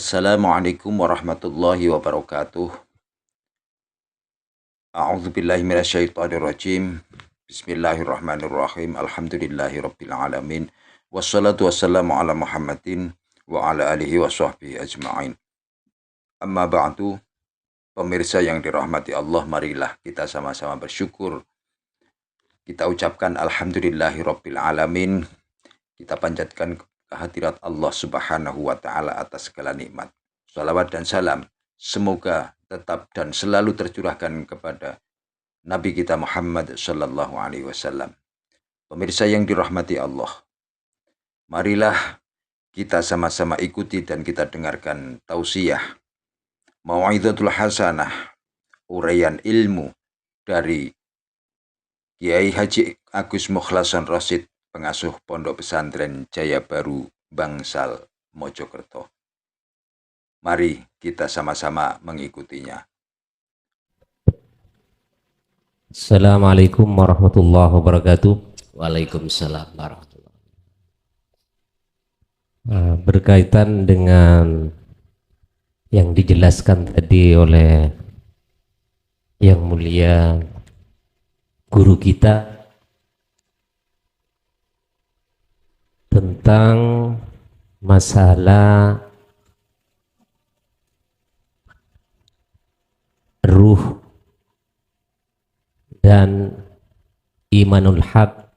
Assalamualaikum warahmatullahi wabarakatuh. A'udzubillahi minasyaitonirrajim. Bismillahirrahmanirrahim. Alhamdulillahirabbil alamin. Wassalatu wassalamu ala Muhammadin wa ala alihi wa sahbihi ajma'in. Amma ba'du. Pemirsa yang dirahmati Allah, marilah kita sama-sama bersyukur. Kita ucapkan alhamdulillahirabbil alamin. Kita panjatkan kehadirat Allah Subhanahu wa taala atas segala nikmat. Salawat dan salam semoga tetap dan selalu tercurahkan kepada Nabi kita Muhammad sallallahu alaihi wasallam. Pemirsa yang dirahmati Allah, marilah kita sama-sama ikuti dan kita dengarkan tausiah Mau'izatul Hasanah, uraian ilmu dari Kiai Haji Agus Mukhlasan Rasyid, pengasuh Pondok Pesantren Jaya Baru Bangsal Mojokerto. Mari kita sama-sama mengikutinya. Assalamualaikum warahmatullahi wabarakatuh. Waalaikumsalam warahmatullahi wabarakatuh. Berkaitan dengan yang dijelaskan tadi oleh Yang Mulia guru kita tentang masalah ruh dan imanul haq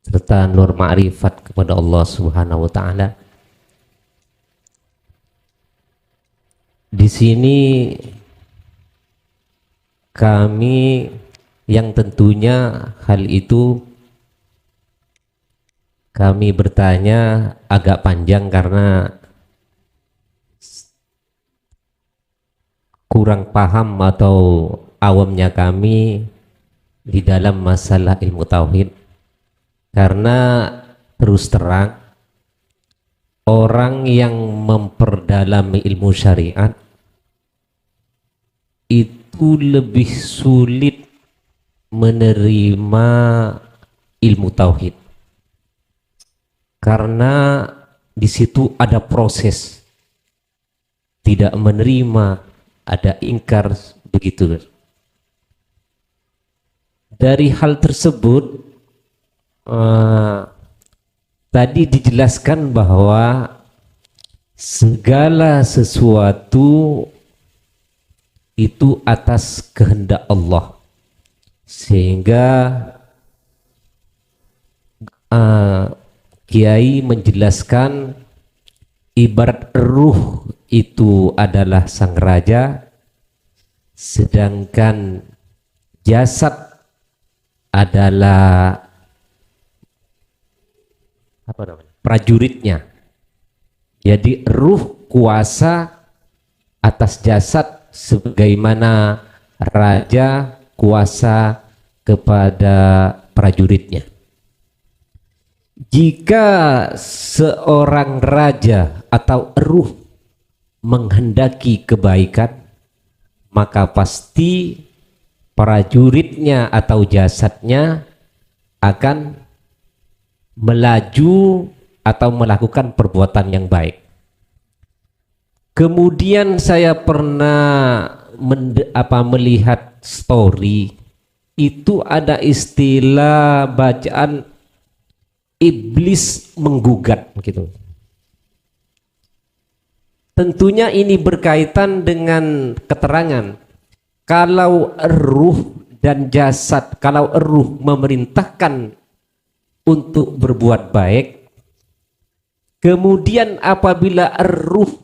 serta nur ma'rifat kepada Allah Subhanahu wa taala. Di sini kami yang tentunya hal itu kami bertanya agak panjang karena kurang paham atau awamnya kami di dalam masalah ilmu tauhid, karena terus terang orang yang memperdalami ilmu syariat itu lebih sulit menerima ilmu tauhid, karena di situ ada proses, tidak menerima, ada ingkar, begitu. Dari hal tersebut tadi dijelaskan bahwa segala sesuatu itu atas kehendak Allah, sehingga Kiai menjelaskan ibarat ruh itu adalah sang raja, sedangkan jasad adalah prajuritnya. Jadi ruh kuasa atas jasad sebagaimana raja kuasa kepada prajuritnya. Jika seorang raja atau ruh menghendaki kebaikan, maka pasti prajuritnya atau jasadnya akan melaju atau melakukan perbuatan yang baik. Kemudian saya pernah melihat story, itu ada istilah bacaan iblis menggugat gitu. Tentunya ini berkaitan dengan keterangan kalau ruh dan jasad, kalau ruh memerintahkan untuk berbuat baik, kemudian apabila ruh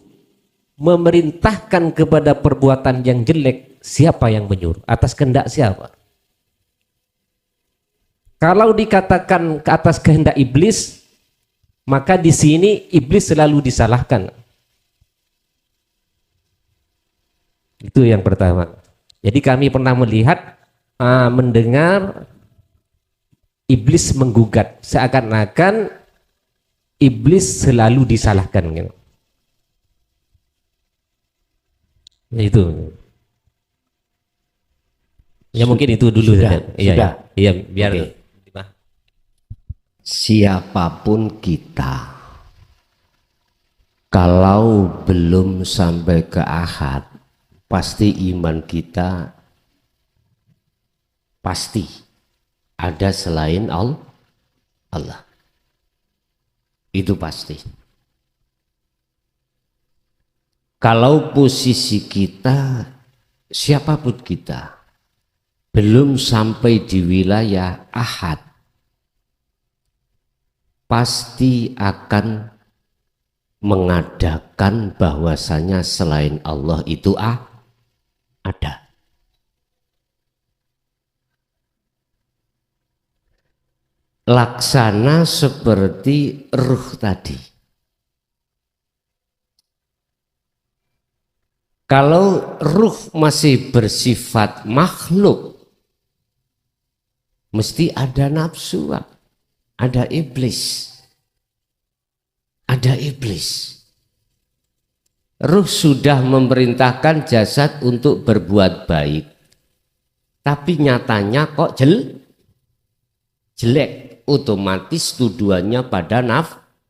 memerintahkan kepada perbuatan yang jelek, siapa yang menyuruh? Atas kehendak siapa? Kalau dikatakan ke atas kehendak iblis, maka di sini iblis selalu disalahkan. Itu yang pertama. Jadi kami pernah melihat, mendengar iblis menggugat, seakan-akan iblis selalu disalahkan gitu. Itu ya, mungkin itu dulu sudah, iya, sudah. Iya, biar okay. Siapapun kita, Kalau belum sampai ke ahad, pasti iman kita pasti ada selain Allah. Itu pasti. Kalau posisi kita, siapapun kita, belum sampai di wilayah ahad, pasti akan mengadakan bahwasanya selain Allah itu ada. Laksana seperti ruh tadi. Kalau ruh masih bersifat makhluk, mesti ada nafsu, ada iblis. Ada iblis. Ruh sudah memerintahkan jasad untuk berbuat baik, tapi nyatanya kok jelek. Otomatis tuduhannya pada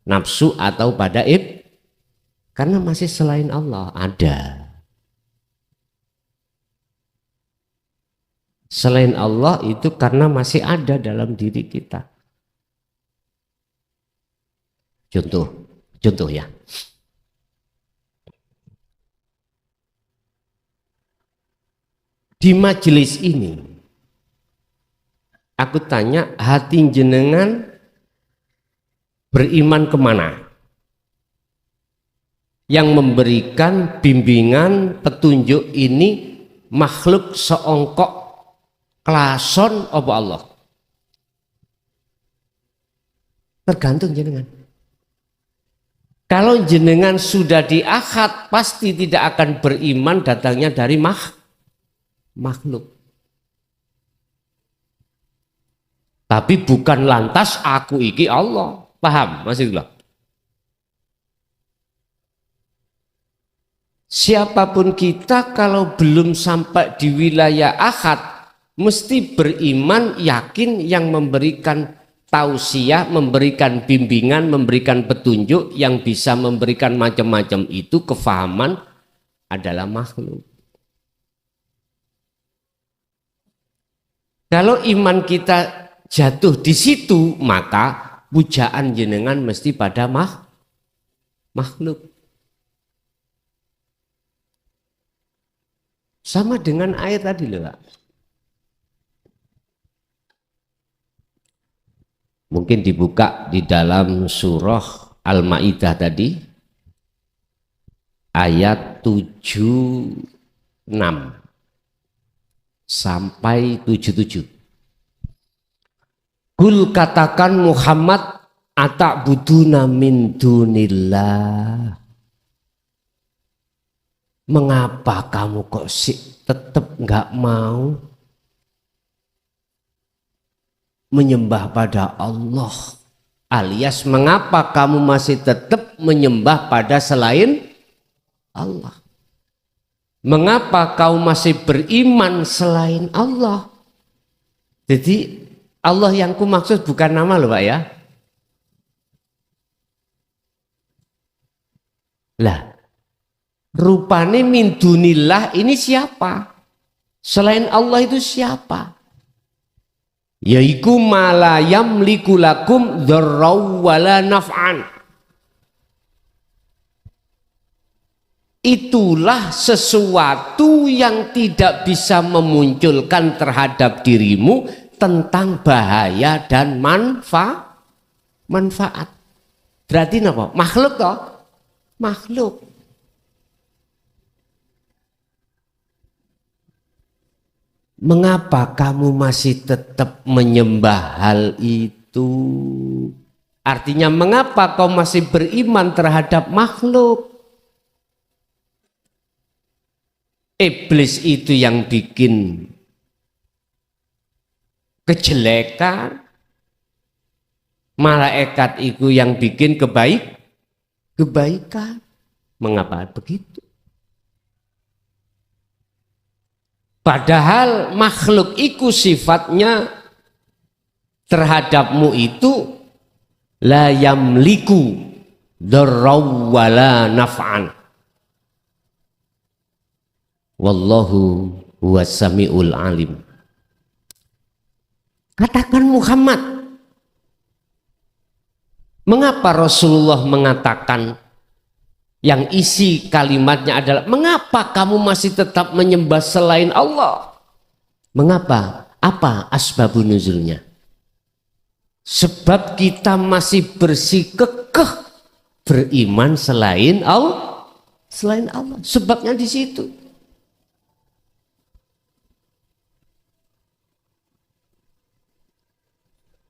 nafsu atau pada karena masih selain Allah ada. Selain Allah itu karena masih ada dalam diri kita. Contoh ya. Di majelis ini, aku tanya, hati jenengan beriman kemana? Yang memberikan bimbingan, petunjuk ini makhluk seongkok klason apa Allah? Tergantung jenengan. Kalau jenengan sudah di akad, pasti tidak akan beriman datangnya dari makhluk. Tapi bukan lantas aku iki Allah. Paham maksudnya? Siapapun kita kalau belum sampai di wilayah akad, mesti beriman, yakin yang memberikan tausiah, memberikan bimbingan, memberikan petunjuk yang bisa memberikan macam-macam itu kefahaman adalah makhluk. Kalau iman kita jatuh di situ, maka pujaan jenengan mesti pada makhluk. Sama dengan air tadi loh, Pak. Mungkin dibuka di dalam surah Al-Maidah tadi ayat 76 sampai 77. Kul katakan Muhammad, ata'buduna min dunillah. Mengapa kamu kok tetap nggak mau menyembah pada Allah, alias mengapa kamu masih tetap menyembah pada selain Allah? Mengapa kau masih beriman selain Allah? Jadi Allah yang ku maksud bukan nama loh Pak ya. Lah, rupane min dunillah ini siapa? Selain Allah itu siapa? Yaiku mala yamliku lakum dzarraw wala naf'an. Itulah sesuatu yang tidak bisa memunculkan terhadap dirimu tentang bahaya dan manfaat. Berarti apa? Makhluk toh? Makhluk. Mengapa kamu masih tetap menyembah hal itu? Artinya mengapa kau masih beriman terhadap makhluk? Iblis itu yang bikin kejelekan, malaikat itu yang bikin kebaikan. Mengapa begitu? Padahal makhluk itu sifatnya terhadapmu itu la yamliku, darraw wala naf'an. Wallahu huwas samiul alim. Katakan Muhammad, mengapa Rasulullah mengatakan yang isi kalimatnya adalah mengapa kamu masih tetap menyembah selain Allah? Mengapa? Apa asbabun nuzulnya? Sebab kita masih bersikukuh beriman selain Allah. Selain Allah. Sebabnya di situ.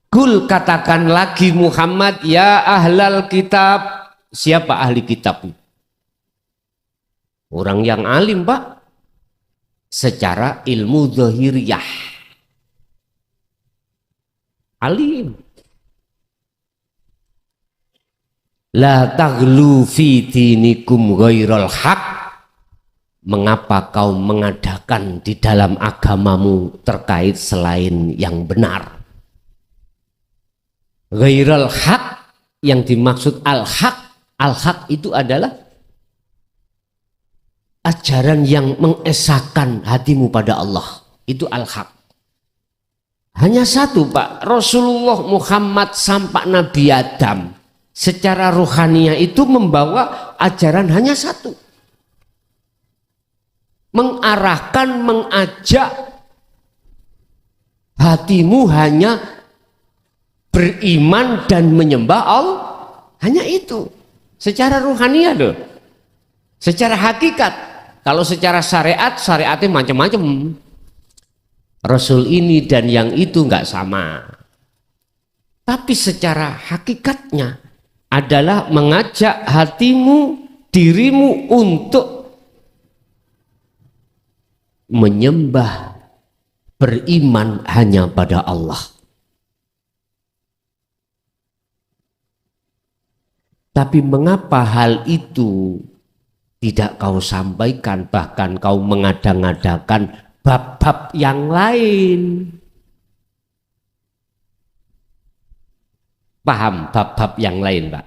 Kul, katakan lagi Muhammad, ya ahlal kitab. Siapa ahli kitab? Orang yang alim, Pak, secara ilmu zahiriyah. Alim. La taghlu fi dinikum ghairal haq. Mengapa kau mengadakan di dalam agamamu terkait selain yang benar? Ghairal haq, yang dimaksud al-haq. Al-haq itu adalah ajaran yang mengesahkan hatimu pada Allah. Itu al-haq. Hanya satu, Pak, Rasulullah Muhammad sampai Nabi Adam secara rohaniah itu membawa ajaran hanya satu. Mengarahkan, mengajak hatimu hanya beriman dan menyembah Allah. Hanya itu. Secara rohaniah loh. Secara hakikat. Kalau secara syariat, syariatnya macam-macam. Rasul ini dan yang itu nggak sama. Tapi secara hakikatnya adalah mengajak hatimu, dirimu untuk menyembah, beriman hanya pada Allah. Tapi mengapa hal itu tidak kau sampaikan, bahkan kau mengada-ngadakan bab-bab yang lain? Paham bab-bab yang lain, Pak?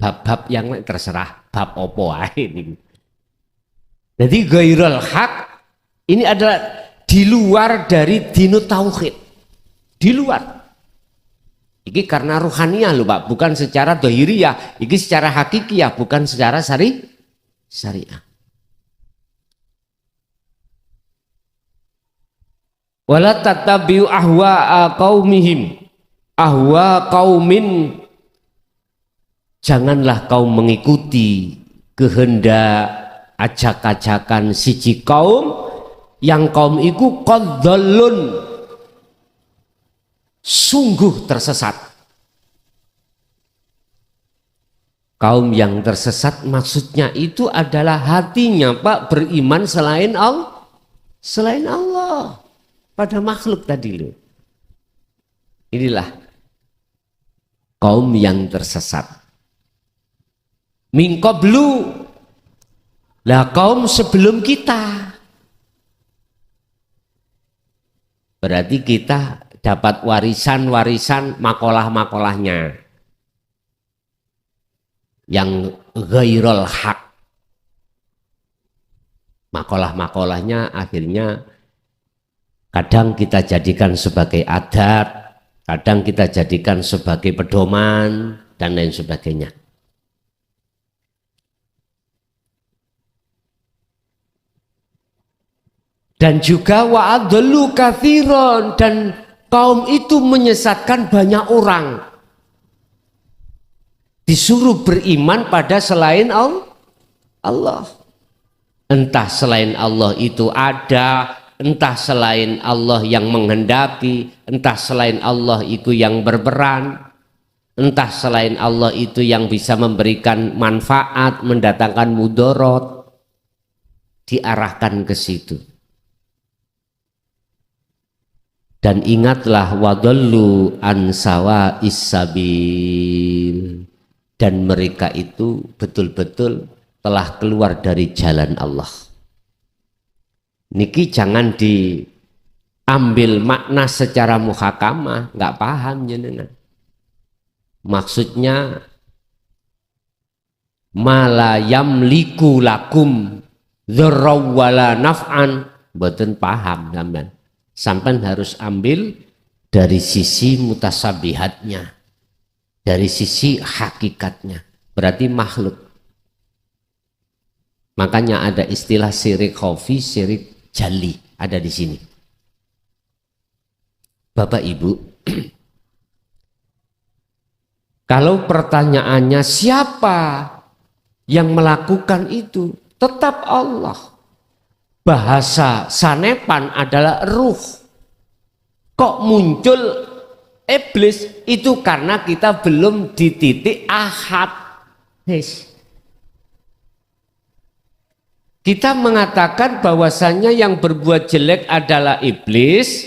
Bab-bab yang lain terserah bab opo ini. Jadi ghairul haq ini adalah di luar dari dinu tauhid. Di luar. Ini karena ruhaniah loh, Pak, bukan secara dhahiriyah. Ini secara hakikiyah, bukan secara syariah. Wala tattabi'u ahwa'a qaumihim. Ahwa qaumin, janganlah kau mengikuti kehendak ajak-ajakan siji kaum yang kaum iku qadzallun, sungguh tersesat. Kaum yang tersesat maksudnya itu adalah hatinya, Pak, beriman selain Allah. Selain Allah pada makhluk tadi loh. Inilah kaum yang tersesat. Min qablu, lah kaum sebelum kita. Berarti kita dapat warisan-warisan makalah-makalahnya yang ghairul haq. Makalah-makalahnya akhirnya kadang kita jadikan sebagai adat, kadang kita jadikan sebagai pedoman dan lain sebagainya. Dan juga wa'adlu katsiron, dan kaum itu menyesatkan banyak orang. Disuruh beriman pada selain Allah. Entah selain Allah itu ada, entah selain Allah yang menghendaki, entah selain Allah itu yang berperan, entah selain Allah itu yang bisa memberikan manfaat, mendatangkan mudorot, diarahkan ke situ. Dan ingatlah wadallu an sawa'is sabil, dan mereka itu betul-betul telah keluar dari jalan Allah. Niki jangan diambil makna secara muhakamah, nggak paham jenengan. Maksudnya mala yamliku lakum dzarraw wala naf'an, mboten paham sampean. Sampean harus ambil dari sisi mutasabihatnya, dari sisi hakikatnya, berarti makhluk. Makanya ada istilah syirik khafi, syirik jali, ada di sini. Bapak Ibu, kalau pertanyaannya siapa yang melakukan itu, tetap Allah. Bahasa sanepan adalah ruh. Kok muncul iblis? Itu karena kita belum di titik ahad. Kita mengatakan bahwasannya yang berbuat jelek adalah iblis,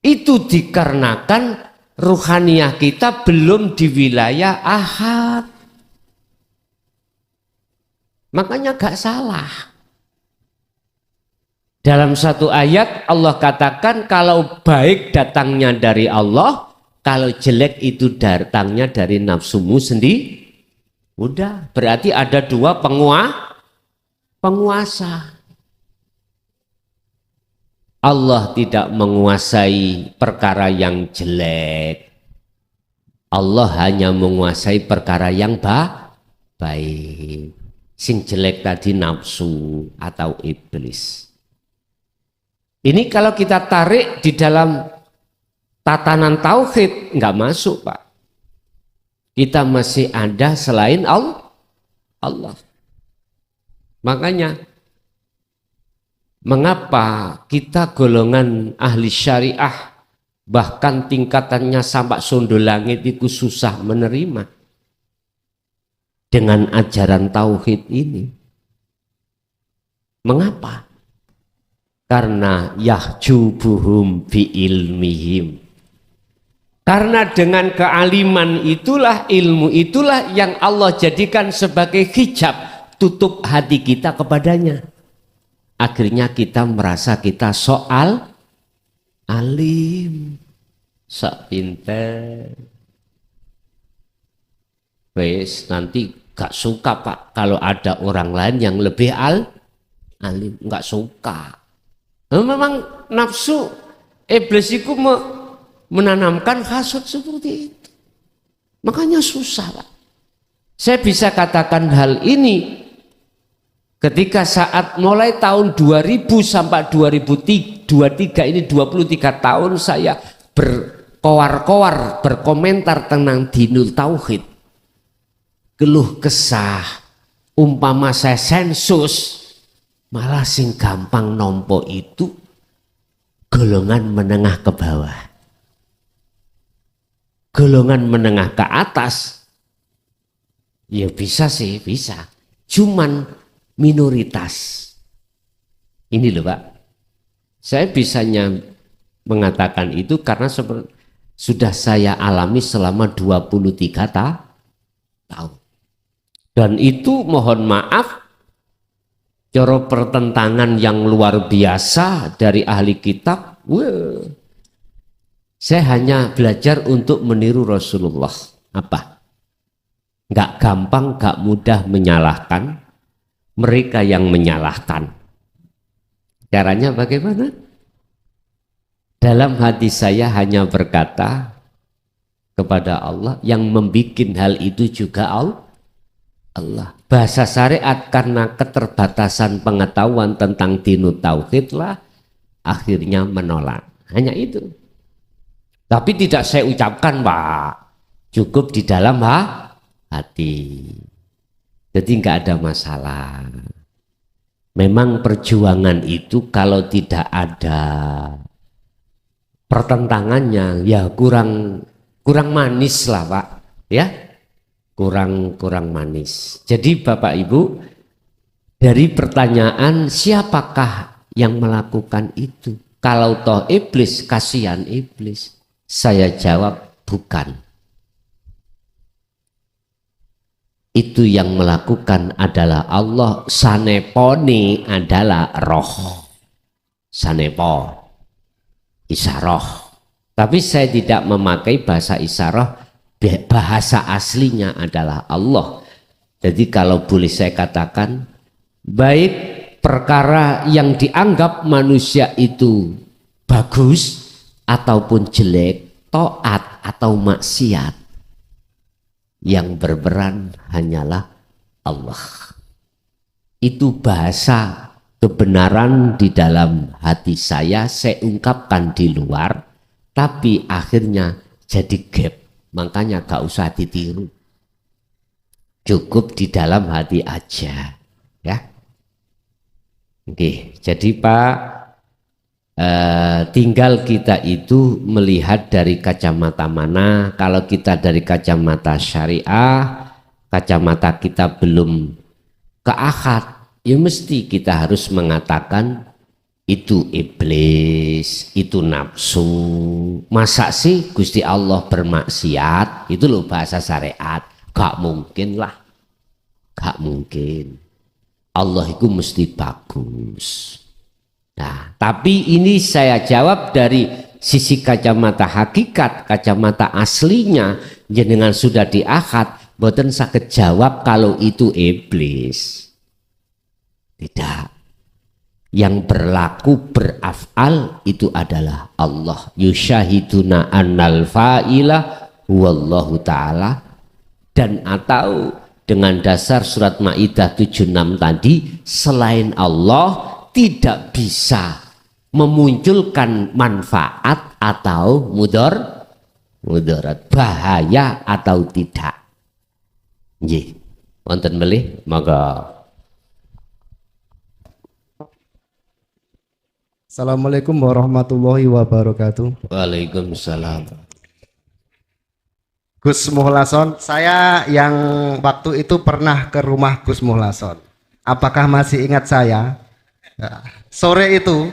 itu dikarenakan ruhaniyah kita belum di wilayah ahad. Makanya gak salah. Dalam satu ayat Allah katakan kalau baik datangnya dari Allah, kalau jelek itu datangnya dari nafsumu sendiri. Udah, berarti ada dua penguasa. Allah tidak menguasai perkara yang jelek. Allah hanya menguasai perkara yang baik. Sing jelek tadi nafsu atau iblis. Ini kalau kita tarik di dalam tatanan tauhid nggak masuk, Pak. Kita masih ada selain Allah. Makanya mengapa kita golongan ahli syariah bahkan tingkatannya sampai sondol langit itu susah menerima dengan ajaran tauhid ini? Mengapa? Karena yahjubuhum bi ilmihim. Karena dengan kealiman itulah, ilmu itulah yang Allah jadikan sebagai hijab, tutup hati kita kepadanya. Akhirnya kita merasa kita soal alim, sok pinter. Wes nanti gak suka, Pak, kalau ada orang lain yang lebih alim, gak suka. Memang nafsu iblis itu menanamkan hasad seperti itu. Makanya susah, Pak. Saya bisa katakan hal ini ketika saat mulai tahun 2000 sampai 2023 ini 23 tahun saya berkoar-koar berkomentar tentang dinul tauhid. Keluh kesah, umpama saya sensus, malah sing gampang nompo itu golongan menengah ke bawah. Golongan menengah ke atas ya bisa sih, bisa. Cuman minoritas. Ini loh, Pak. Saya bisanya mengatakan itu karena sudah saya alami selama 23 tahun. Dan itu mohon maaf, cara pertentangan yang luar biasa dari ahli kitab. Saya hanya belajar untuk meniru Rasulullah. Apa? Gak gampang, gak mudah menyalahkan mereka yang menyalahkan. Caranya bagaimana? Dalam hati saya hanya berkata kepada Allah, yang membuat hal itu juga Allah. Bahasa syariat karena keterbatasan pengetahuan tentang dinut tauhid lah akhirnya menolak. Hanya itu. Tapi tidak saya ucapkan, Pak. Cukup di dalam hati. Jadi nggak ada masalah. Memang perjuangan itu kalau tidak ada pertentangannya ya kurang manis lah, Pak. Ya, kurang manis. Jadi Bapak Ibu, dari pertanyaan siapakah yang melakukan itu? Kalau toh iblis, kasihan iblis. Saya jawab bukan. Itu yang melakukan adalah Allah. Saneponi adalah roh. Sanepo, isaroh. Tapi saya tidak memakai bahasa isaroh bahasa aslinya adalah Allah. Jadi kalau boleh saya katakan, baik perkara yang dianggap manusia itu bagus ataupun jelek, taat atau maksiat, yang berperan hanyalah Allah. Itu bahasa kebenaran di dalam hati saya ungkapkan di luar, tapi akhirnya jadi gap. Makanya gak usah ditiru, cukup di dalam hati aja, ya. Oke, jadi Pak, tinggal kita itu melihat dari kacamata mana. Kalau kita dari kacamata syariah, kacamata kita belum ke akad, ya mesti kita harus mengatakan itu iblis, itu nafsu. Masa sih Gusti Allah bermaksiat? Itu loh bahasa syariat. Gak mungkin lah, gak mungkin. Allah itu mesti bagus. Nah, tapi ini saya jawab dari sisi kacamata hakikat, kacamata aslinya. Jenengan sudah diakad, boten saged jawab kalau itu iblis. Tidak. Yang berlaku beraf'al itu adalah Allah. Yusyahiduna annal fa'ila wallahu ta'ala. Dan atau dengan dasar surat Maidah 76 tadi, selain Allah tidak bisa memunculkan manfaat atau mudarat, bahaya atau tidak. Nggih, wonten melih monggo. Assalamualaikum warahmatullahi wabarakatuh. Waalaikumsalam. Gus Muhlason, saya yang waktu itu pernah ke rumah Gus Muhlason. Apakah masih ingat saya? Sore itu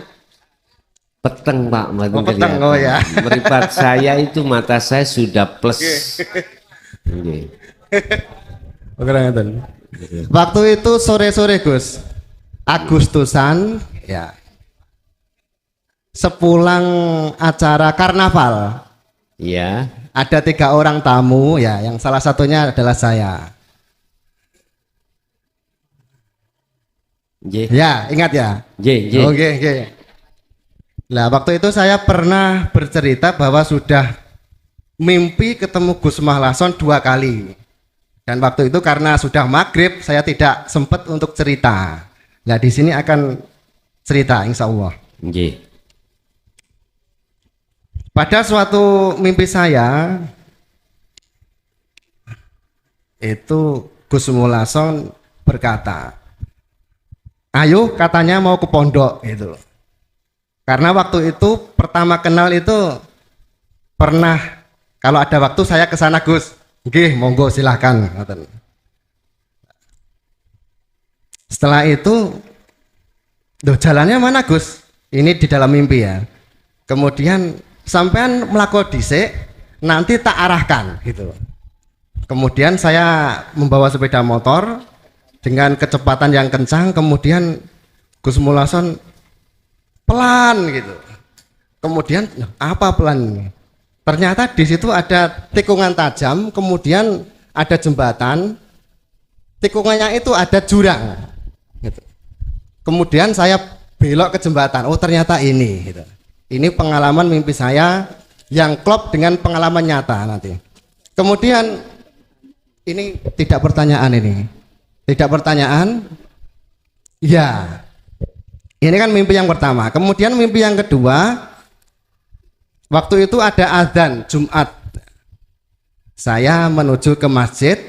Peteng Pak, peteng, oh ya. Meripat saya itu mata saya sudah plus. Okay. Waktu itu sore-sore Gus, Agustusan, ya. Sepulang acara karnaval, ya, ada 3 orang tamu, ya, yang salah satunya adalah saya. J. Ya, ingat ya? J. Oke, oke. Nah, waktu itu saya pernah bercerita bahwa sudah mimpi ketemu Gus Muhlason 2 kali. Dan waktu itu karena sudah maghrib, saya tidak sempat untuk cerita. Nah, di sini akan cerita, insya Allah. J. Pada suatu mimpi saya, itu Gus Muhlason berkata, ayo katanya mau ke pondok gitu. Karena waktu itu pertama kenal itu pernah, kalau ada waktu saya ke sana Gus. Nggih, monggo silahkan. Setelah itu, loh jalannya mana Gus? Ini di dalam mimpi ya. Kemudian sampean melakukan dhisik, nanti tak arahkan gitu. Kemudian saya membawa sepeda motor dengan kecepatan yang kencang, kemudian Gus Muhlason pelan gitu. Kemudian apa pelan? Ternyata di situ ada tikungan tajam, kemudian ada jembatan, tikungannya itu ada jurang. Gitu. Kemudian saya belok ke jembatan. Oh ternyata ini. Gitu. Ini pengalaman mimpi saya yang klop dengan pengalaman nyata nanti. Kemudian ini tidak pertanyaan ini. Tidak pertanyaan. Ya. Ini kan mimpi yang pertama. Kemudian mimpi yang kedua, waktu itu ada azan Jumat. Saya menuju ke masjid,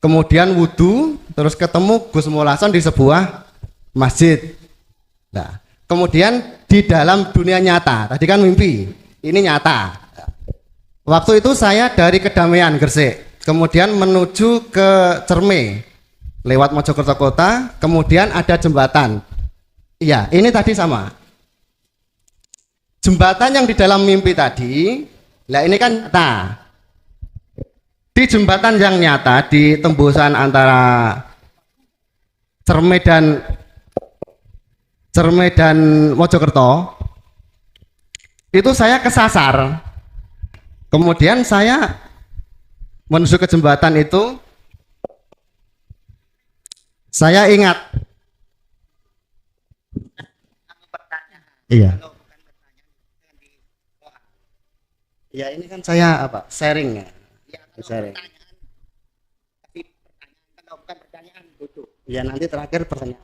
kemudian wudhu, terus ketemu Gus Muhlason di sebuah masjid. Nah, kemudian di dalam dunia nyata, tadi kan mimpi, ini nyata. Waktu itu saya dari Kedamaian Gresik, kemudian menuju ke Cerme, lewat Mojokerto Kota, kemudian ada jembatan. Iya, ini tadi sama. Jembatan yang di dalam mimpi tadi, nah ini kan nyata. Di jembatan yang nyata, di tembusan antara Cerme dan Mojokerto, itu saya kesasar. Kemudian saya menuju ke jembatan itu, saya ingat. Iya. Ya ini kan saya apa? Sharing ya. Sharing. Ya nanti terakhir pertanyaan.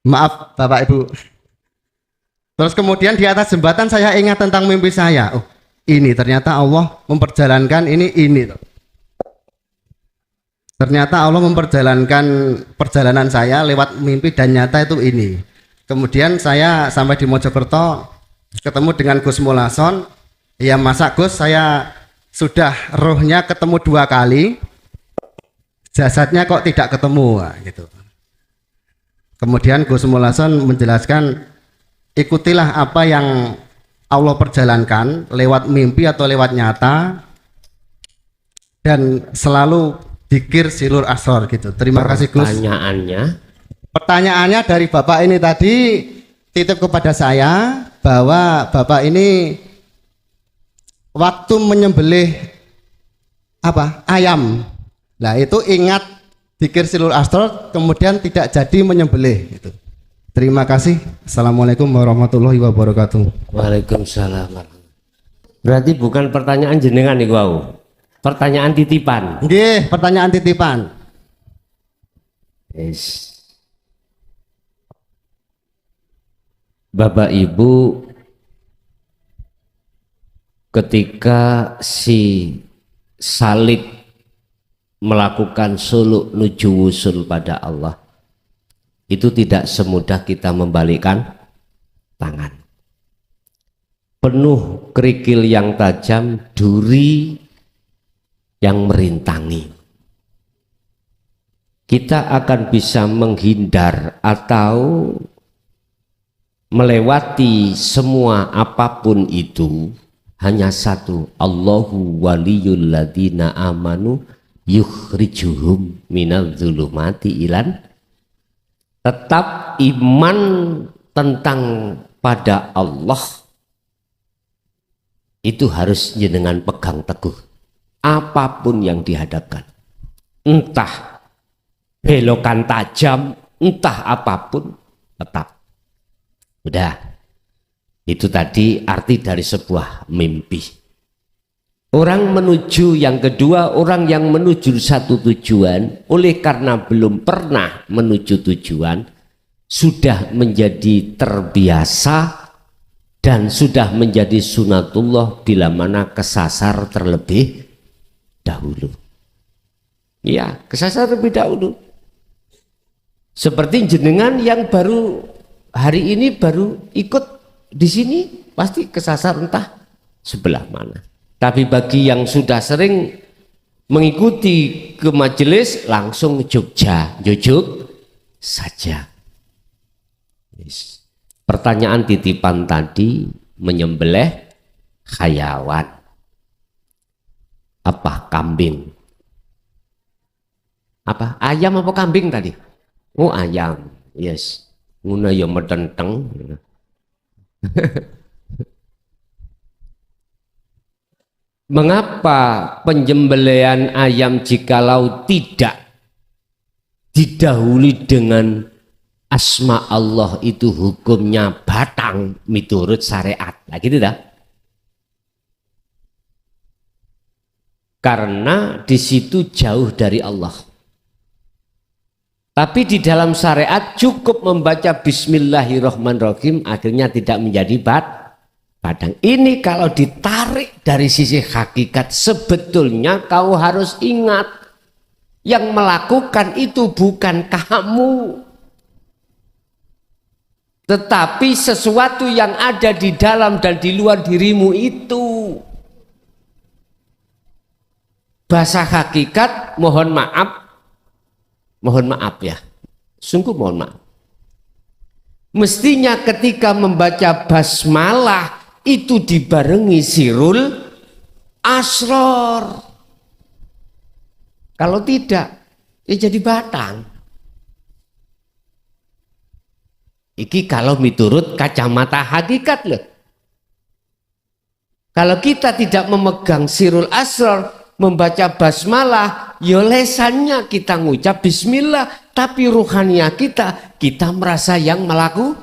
Maaf Bapak Ibu. Terus kemudian di atas jembatan saya ingat tentang mimpi saya. Oh, ini ternyata Allah memperjalankan ini tuh. Ternyata Allah memperjalankan perjalanan saya lewat mimpi dan nyata itu ini. Kemudian saya sampai di Mojokerto ketemu dengan Gus Mulason. Ya masa Gus, saya sudah rohnya ketemu 2 kali, jasadnya kok tidak ketemu gitu. Kemudian Gus Mulason menjelaskan, ikutilah apa yang Allah perjalankan lewat mimpi atau lewat nyata, dan selalu dikir silur asror gitu. Terima kasih Gus. Pertanyaannya dari Bapak ini tadi titip kepada saya bahwa Bapak ini waktu menyembelih apa? Ayam. Nah, itu ingat dikir silur asror kemudian tidak jadi menyembelih gitu. Terima kasih. Assalamualaikum warahmatullahi wabarakatuh. Waalaikumsalam. Berarti bukan pertanyaan jenengan nih wau. Pertanyaan titipan. Nggih, pertanyaan titipan. Yes. Bapak Ibu, ketika si Salib melakukan suluk nuju wusul pada Allah, itu tidak semudah kita membalikkan tangan. Penuh kerikil yang tajam, duri yang merintangi. Kita akan bisa menghindar atau melewati semua apapun itu hanya satu, Allahu waliyul ladzina amanu yukhrijuhum minadz-dzulumati ilan. Tetap iman tentang pada Allah itu harus jenengan pegang teguh. Apapun yang dihadapkan, entah belokan tajam, entah apapun, tetap. Udah, itu tadi arti dari sebuah mimpi. Orang menuju yang kedua, orang yang menuju satu tujuan, oleh karena belum pernah menuju tujuan, sudah menjadi terbiasa dan sudah menjadi sunatullah bila mana kesasar terlebih dahulu. Ya, kesasar lebih dahulu. Seperti jenengan yang baru hari ini baru ikut di sini, pasti kesasar entah sebelah mana. Tapi bagi yang sudah sering mengikuti ke majelis, langsung Jogja, jujuk saja. Yes. Pertanyaan titipan tadi menyembelih hayawan. Apa kambing? Apa ayam apa kambing tadi? Oh ayam, yes. Nguna ya metenteng. Mengapa penyembelihan ayam jikalau tidak didahului dengan asma Allah itu hukumnya batang miturut syariat? Nah gitu dah. Karena di situ jauh dari Allah. Tapi di dalam syariat cukup membaca Bismillahirrahmanirrahim, akhirnya tidak menjadi badang. Ini kalau ditarik dari sisi hakikat, sebetulnya kau harus ingat, yang melakukan itu bukan kamu, tetapi sesuatu yang ada di dalam dan di luar dirimu itu. Bahasa hakikat, mohon maaf ya, sungguh mohon maaf. Mestinya ketika membaca basmalah itu dibarengi sirul asror. Kalau tidak, ya jadi batang. Iki kalau miturut kacamata hakikat loh. Kalau kita tidak memegang sirul asrar, membaca basmalah, ya lesannya kita ngucap bismillah, tapi ruhaniah kita merasa yang melaku.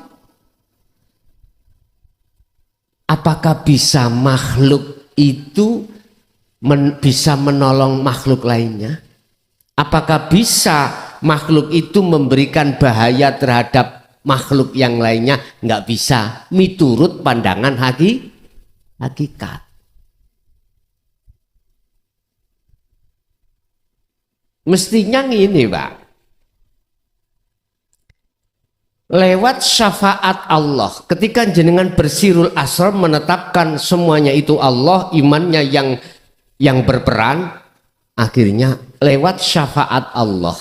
Apakah bisa makhluk itu bisa menolong makhluk lainnya? Apakah bisa makhluk itu memberikan bahaya terhadap makhluk yang lainnya? Nggak bisa, miturut pandangan hakikat. Mestinya gini, Pak. Lewat syafaat Allah, ketika jenengan bersirul asrar menetapkan semuanya itu Allah, imannya yang berperan, akhirnya lewat syafaat Allah,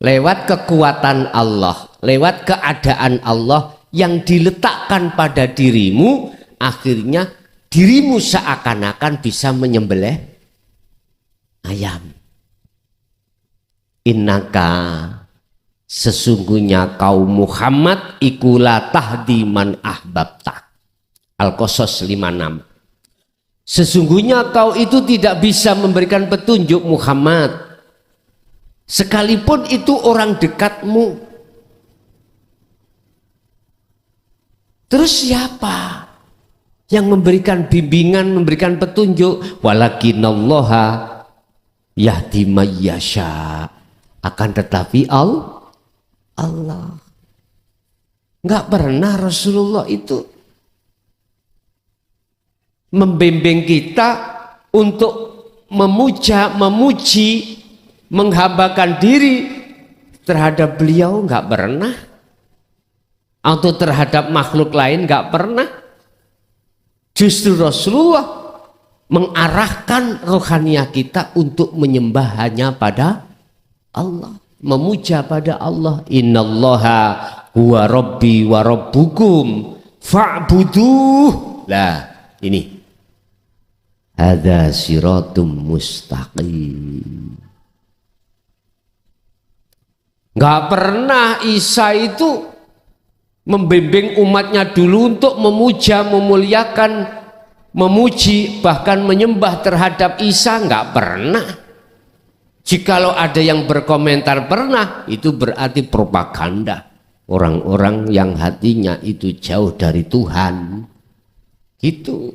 lewat kekuatan Allah, lewat keadaan Allah yang diletakkan pada dirimu, akhirnya dirimu seakan-akan bisa menyembelih ayam. Innaka, sesungguhnya kaum Muhammad ikulah tahdi man ahbabta. Al-Qasas 56. Sesungguhnya kau itu tidak bisa memberikan petunjuk Muhammad, sekalipun itu orang dekatmu. Terus siapa yang memberikan bimbingan, memberikan petunjuk? Walakinallaha yahdi mayyasha. Akan tetapi Allah. Nggak pernah Rasulullah itu membimbing kita untuk memuja, memuji, menghambakan diri terhadap beliau, nggak pernah. Atau terhadap makhluk lain nggak pernah. Justru Rasulullah mengarahkan rohaniah kita untuk menyembah hanya pada Allah, memuja pada Allah. Innallaha huwa rabbi wa rabbukum fa'buduh. Lah ini hadza siratum mustaqim. Nggak pernah Isa itu membimbing umatnya dulu untuk memuja, memuliakan, memuji, bahkan menyembah terhadap Isa. Nggak pernah. Jikalau ada yang berkomentar pernah, itu berarti propaganda orang-orang yang hatinya itu jauh dari Tuhan. Gitu.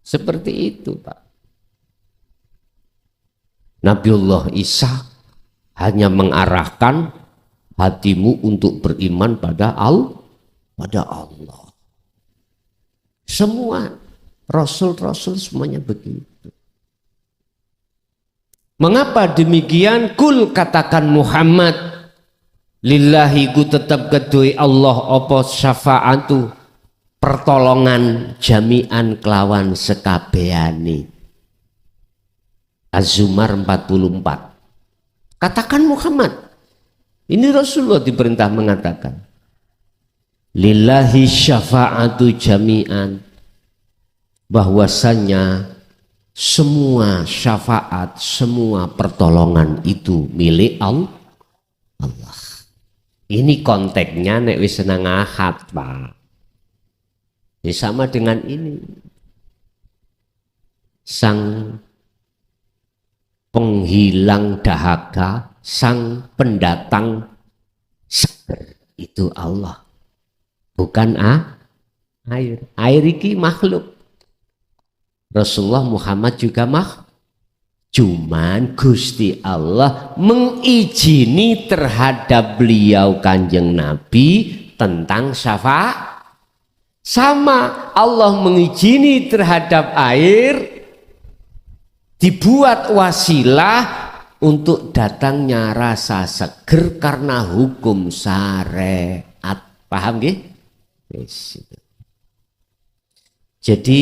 Seperti itu, Pak. Nabiullah Isa hanya mengarahkan hatimu untuk beriman pada Allah. Semua rasul-rasul semuanya begitu. Mengapa demikian? Kul, katakan Muhammad, lillahi ku tetap kedui Allah apa syafa'atu, pertolongan jami'an kelawan sekabehane. Az-Zumar 44. Katakan Muhammad, ini Rasulullah diperintah mengatakan, lillahi syafa'atu jami'an, bahwasanya semua syafaat, semua pertolongan itu milik Allah. Ini konteksnya nek wis senang ahad, Pak. Ini sama dengan ini. Sang penghilang dahaga, sang pendatang seger, itu Allah. Bukan air. Air iki makhluk. Rasulullah Muhammad juga cuman Gusti Allah mengizini terhadap beliau Kanjeng Nabi tentang syafaat. Sama Allah mengizini terhadap air, dibuat wasilah untuk datangnya rasa seger karena hukum syariat. Paham nggih? Yes. Jadi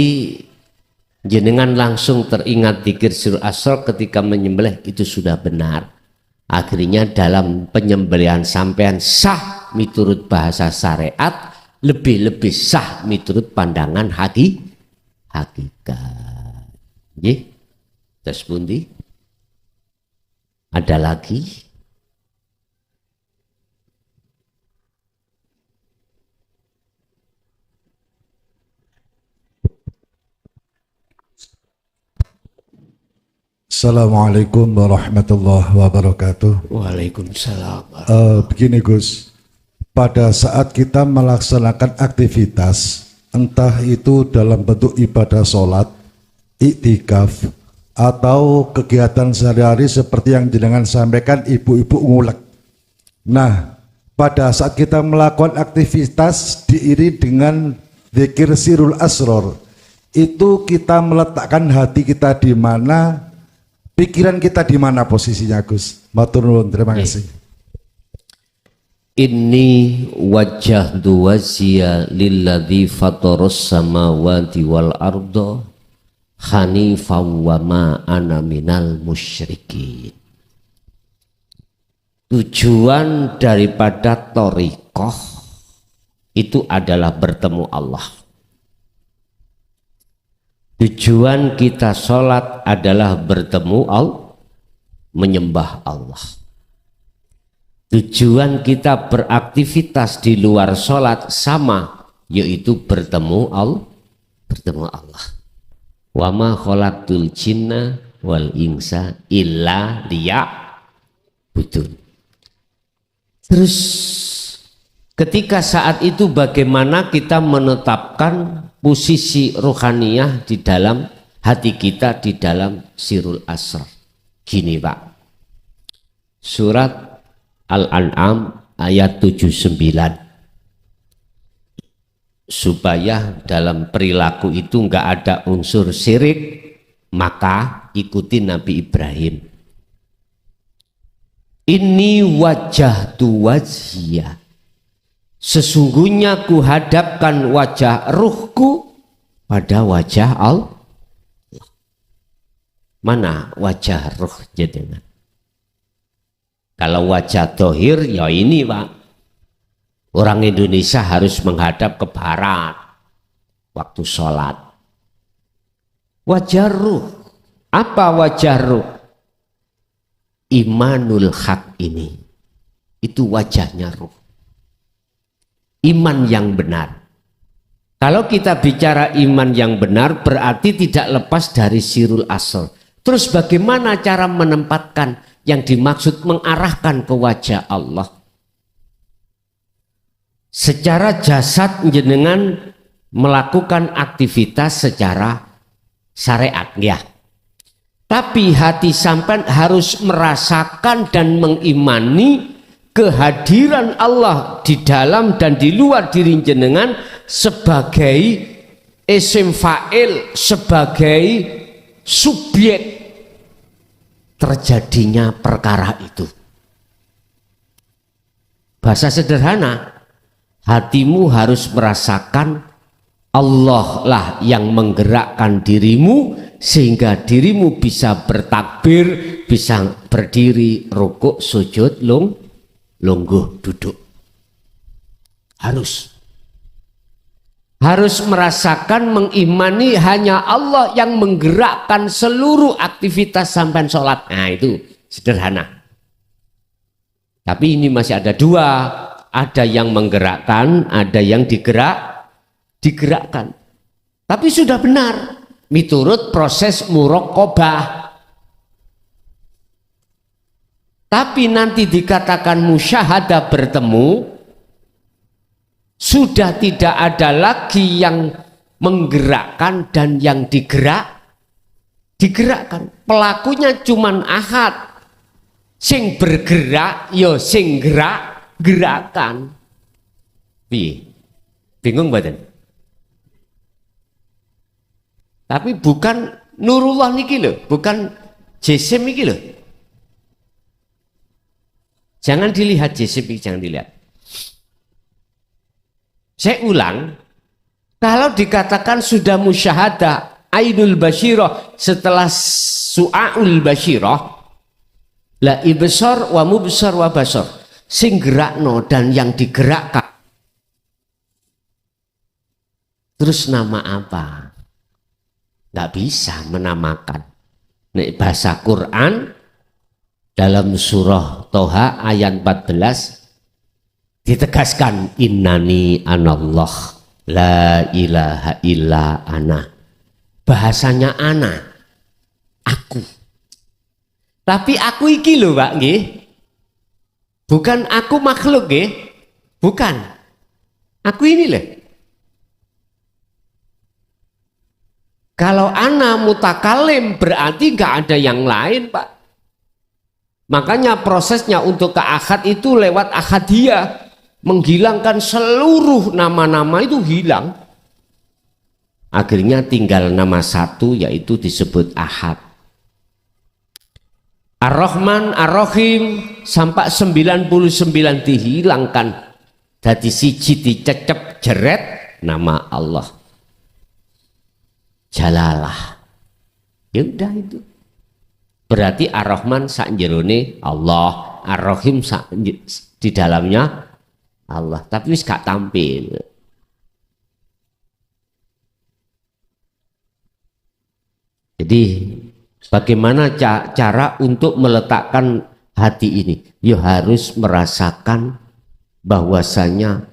jenengan langsung teringat dzikir sirul asrar ketika menyembelih, itu sudah benar. Akhirnya dalam penyembelihan sampean sah miturut bahasa syariat, lebih-lebih sah miturut pandangan hakikat. Nggih. Terus pundi? Ada lagi? Assalamualaikum warahmatullahi wabarakatuh. Waalaikumsalam. Begini Gus, pada saat kita melaksanakan aktivitas, entah itu dalam bentuk ibadah sholat, iktikaf, atau kegiatan sehari-hari seperti yang jenengan sampaikan ibu-ibu ngulek. Nah, pada saat kita melakukan aktivitas diiringi dengan zikir sirul asror, itu kita meletakkan hati kita di mana, pikiran kita di mana posisinya Gus? Matur nuwun, terima kasih. Inni wajjahtu wajhiya lilladzi fataras samawati wal arda hanifan wa ma ana minal musyrikin. Tujuan daripada thariqah itu adalah bertemu Allah. Tujuan kita sholat adalah bertemu Allah, menyembah Allah. Tujuan kita beraktivitas di luar sholat sama, yaitu bertemu Allah. Wa ma khalaqtul jinna wal insa illa liya'budun. Terus ketika saat itu bagaimana kita menetapkan posisi rohaniyah di dalam hati kita, di dalam sirul asrar? Gini Pak, surat Al-An'am ayat 79, supaya dalam perilaku itu enggak ada unsur syirik, maka ikuti Nabi Ibrahim. Inni wajjahtu wajhiya, sesungguhnya ku hadapkan wajah ruhku pada wajah Allah. Mana wajah ruh jenengan? Kalau wajah dohir ya ini Pak, orang Indonesia harus menghadap ke barat waktu sholat. Wajah ruh, apa wajah ruh? Imanul haq ini, itu wajahnya ruh. Iman yang benar. Kalau kita bicara iman yang benar berarti tidak lepas dari sirul asr. Terus bagaimana cara menempatkan yang dimaksud mengarahkan ke wajah Allah? Secara jasad jenengan melakukan aktivitas secara syariat ya. Tapi hati sampean harus merasakan dan mengimani kehadiran Allah di dalam dan di luar diri jenengan sebagai isim fa'il, sebagai subjek terjadinya perkara itu. Bahasa sederhana, hatimu harus merasakan Allah lah yang menggerakkan dirimu sehingga dirimu bisa bertakbir, bisa berdiri, rukuk, sujud, lungguh, duduk. Harus merasakan, mengimani hanya Allah yang menggerakkan seluruh aktivitas sampai sholat. Nah itu sederhana. Tapi ini masih ada dua, ada yang menggerakkan, ada yang digerakkan. Tapi sudah benar, miturut proses muraqabah. Tapi nanti dikatakan musyahadah bertemu, sudah tidak ada lagi yang menggerakkan dan yang digerakkan. Pelakunya cuman ahad, sing bergerak yo sing gerakan. Bingung badan? Tapi bukan Nurullah niki loh, bukan jisim niki loh. Jangan dilihat jisim, jangan dilihat. Saya ulang, kalau dikatakan sudah musyahadah ainul basyirah setelah su'aul basyirah, la ibsar wa mubsar wa basar, sing gerakno dan yang digerakkan. Terus nama apa? Nggak bisa menamakan. Nek bahasa Quran dalam surah Toha ayat 14 ditegaskan innani anallah la ilaha illa ana. Bahasanya ana, aku. Tapi aku iki lho Pak nggih. Bukan aku makhluk nggih. Bukan. Aku ini loh. Kalau ana mutakalim berarti nggak ada yang lain Pak. Makanya prosesnya untuk ke akad itu lewat akadiyah. Menghilangkan seluruh nama-nama itu hilang. Akhirnya tinggal nama satu yaitu disebut ahad. Ar-Rahman, Ar-Rahim sampai 99 dihilangkan. Jadi siji dicecep jeret nama Allah. Jalalah. Ya udah itu. Berarti Ar-Rahman sak jerone Allah, Ar-Rahim di dalamnya Allah, tapi wis gak tampil. Jadi bagaimana cara untuk meletakkan hati ini? Ya harus merasakan bahwasanya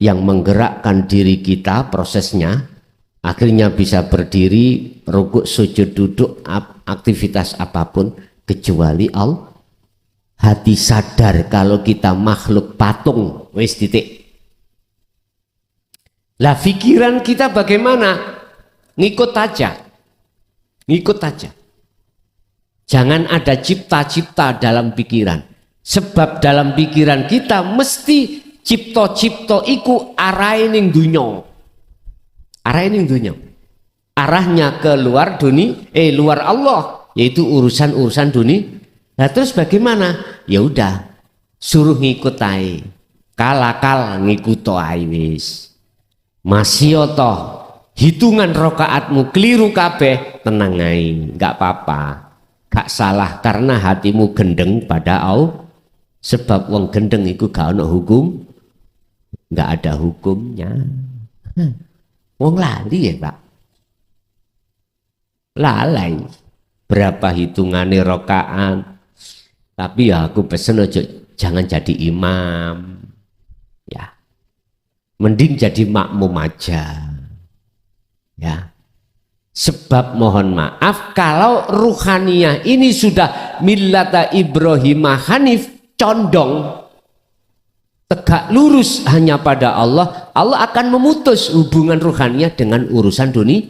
yang menggerakkan diri kita prosesnya akhirnya bisa berdiri, rukuk, sujud, duduk, aktivitas apapun kecuali Allah. Hati sadar kalau kita makhluk patung, wis titik. Lah pikiran kita bagaimana? Ngikut aja. Ngikut aja. Jangan ada cipta-cipta dalam pikiran. Sebab dalam pikiran kita mesti cipta-cipta iku arahe ning dunya. Arahe ning dunya. Arahnya ke luar dunia, luar Allah, yaitu urusan-urusan dunia. Nah terus bagaimana? Ya udah, suruh ngikut ae. Kalakal ngikut ae wis. Masih toh hitungan rokaatmu keliru kabeh, tenang ae, enggak apa-apa. Gak salah karena hatimu gendeng pada Allah. Sebab wong gendeng itu gak ada hukum, enggak ada hukumnya. Wong lali ya Pak. Lalai. Berapa hitungannya rokaat? Tapi ya aku pesen aja jangan jadi imam. Ya. Mending jadi makmum aja. Ya. Sebab mohon maaf kalau ruhaniyah ini sudah millata Ibrahim Hanif, condong tegak lurus hanya pada Allah, Allah akan memutus hubungan ruhaniyah dengan urusan dunia.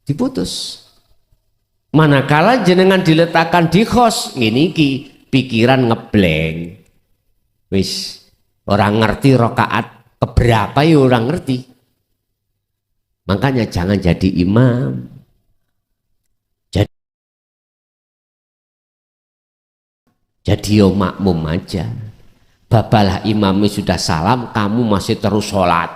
Diputus. Manakala jenengan diletakkan di khos, ini ki pikiran ngebleng. Wis orang ngerti rokaat keberapa ya orang ngerti. Makanya jangan jadi imam. Jadi yo makmum aja. Babalah imamnya sudah salam, kamu masih terus sholat.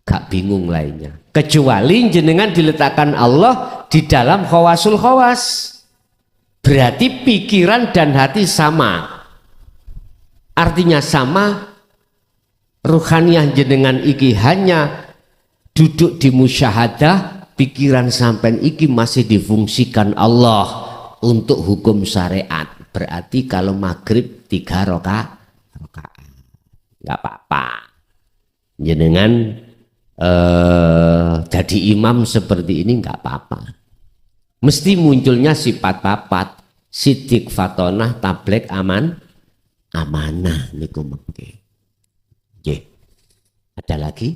Gak bingung lainnya. Kecuali jenengan diletakkan Allah di dalam khawasul khawas. Berarti pikiran dan hati sama. Artinya sama. Ruhaniyah jenengan iki hanya duduk di musyahadah, pikiran sampean iki masih difungsikan Allah untuk hukum syariat. Berarti kalau maghrib 3 rakaat, nggak apa-apa. Jenengan jadi imam seperti ini nggak apa-apa. Mesti munculnya sifat papat, sidik, fatonah, tablek, amanah niku mengke. Ada lagi?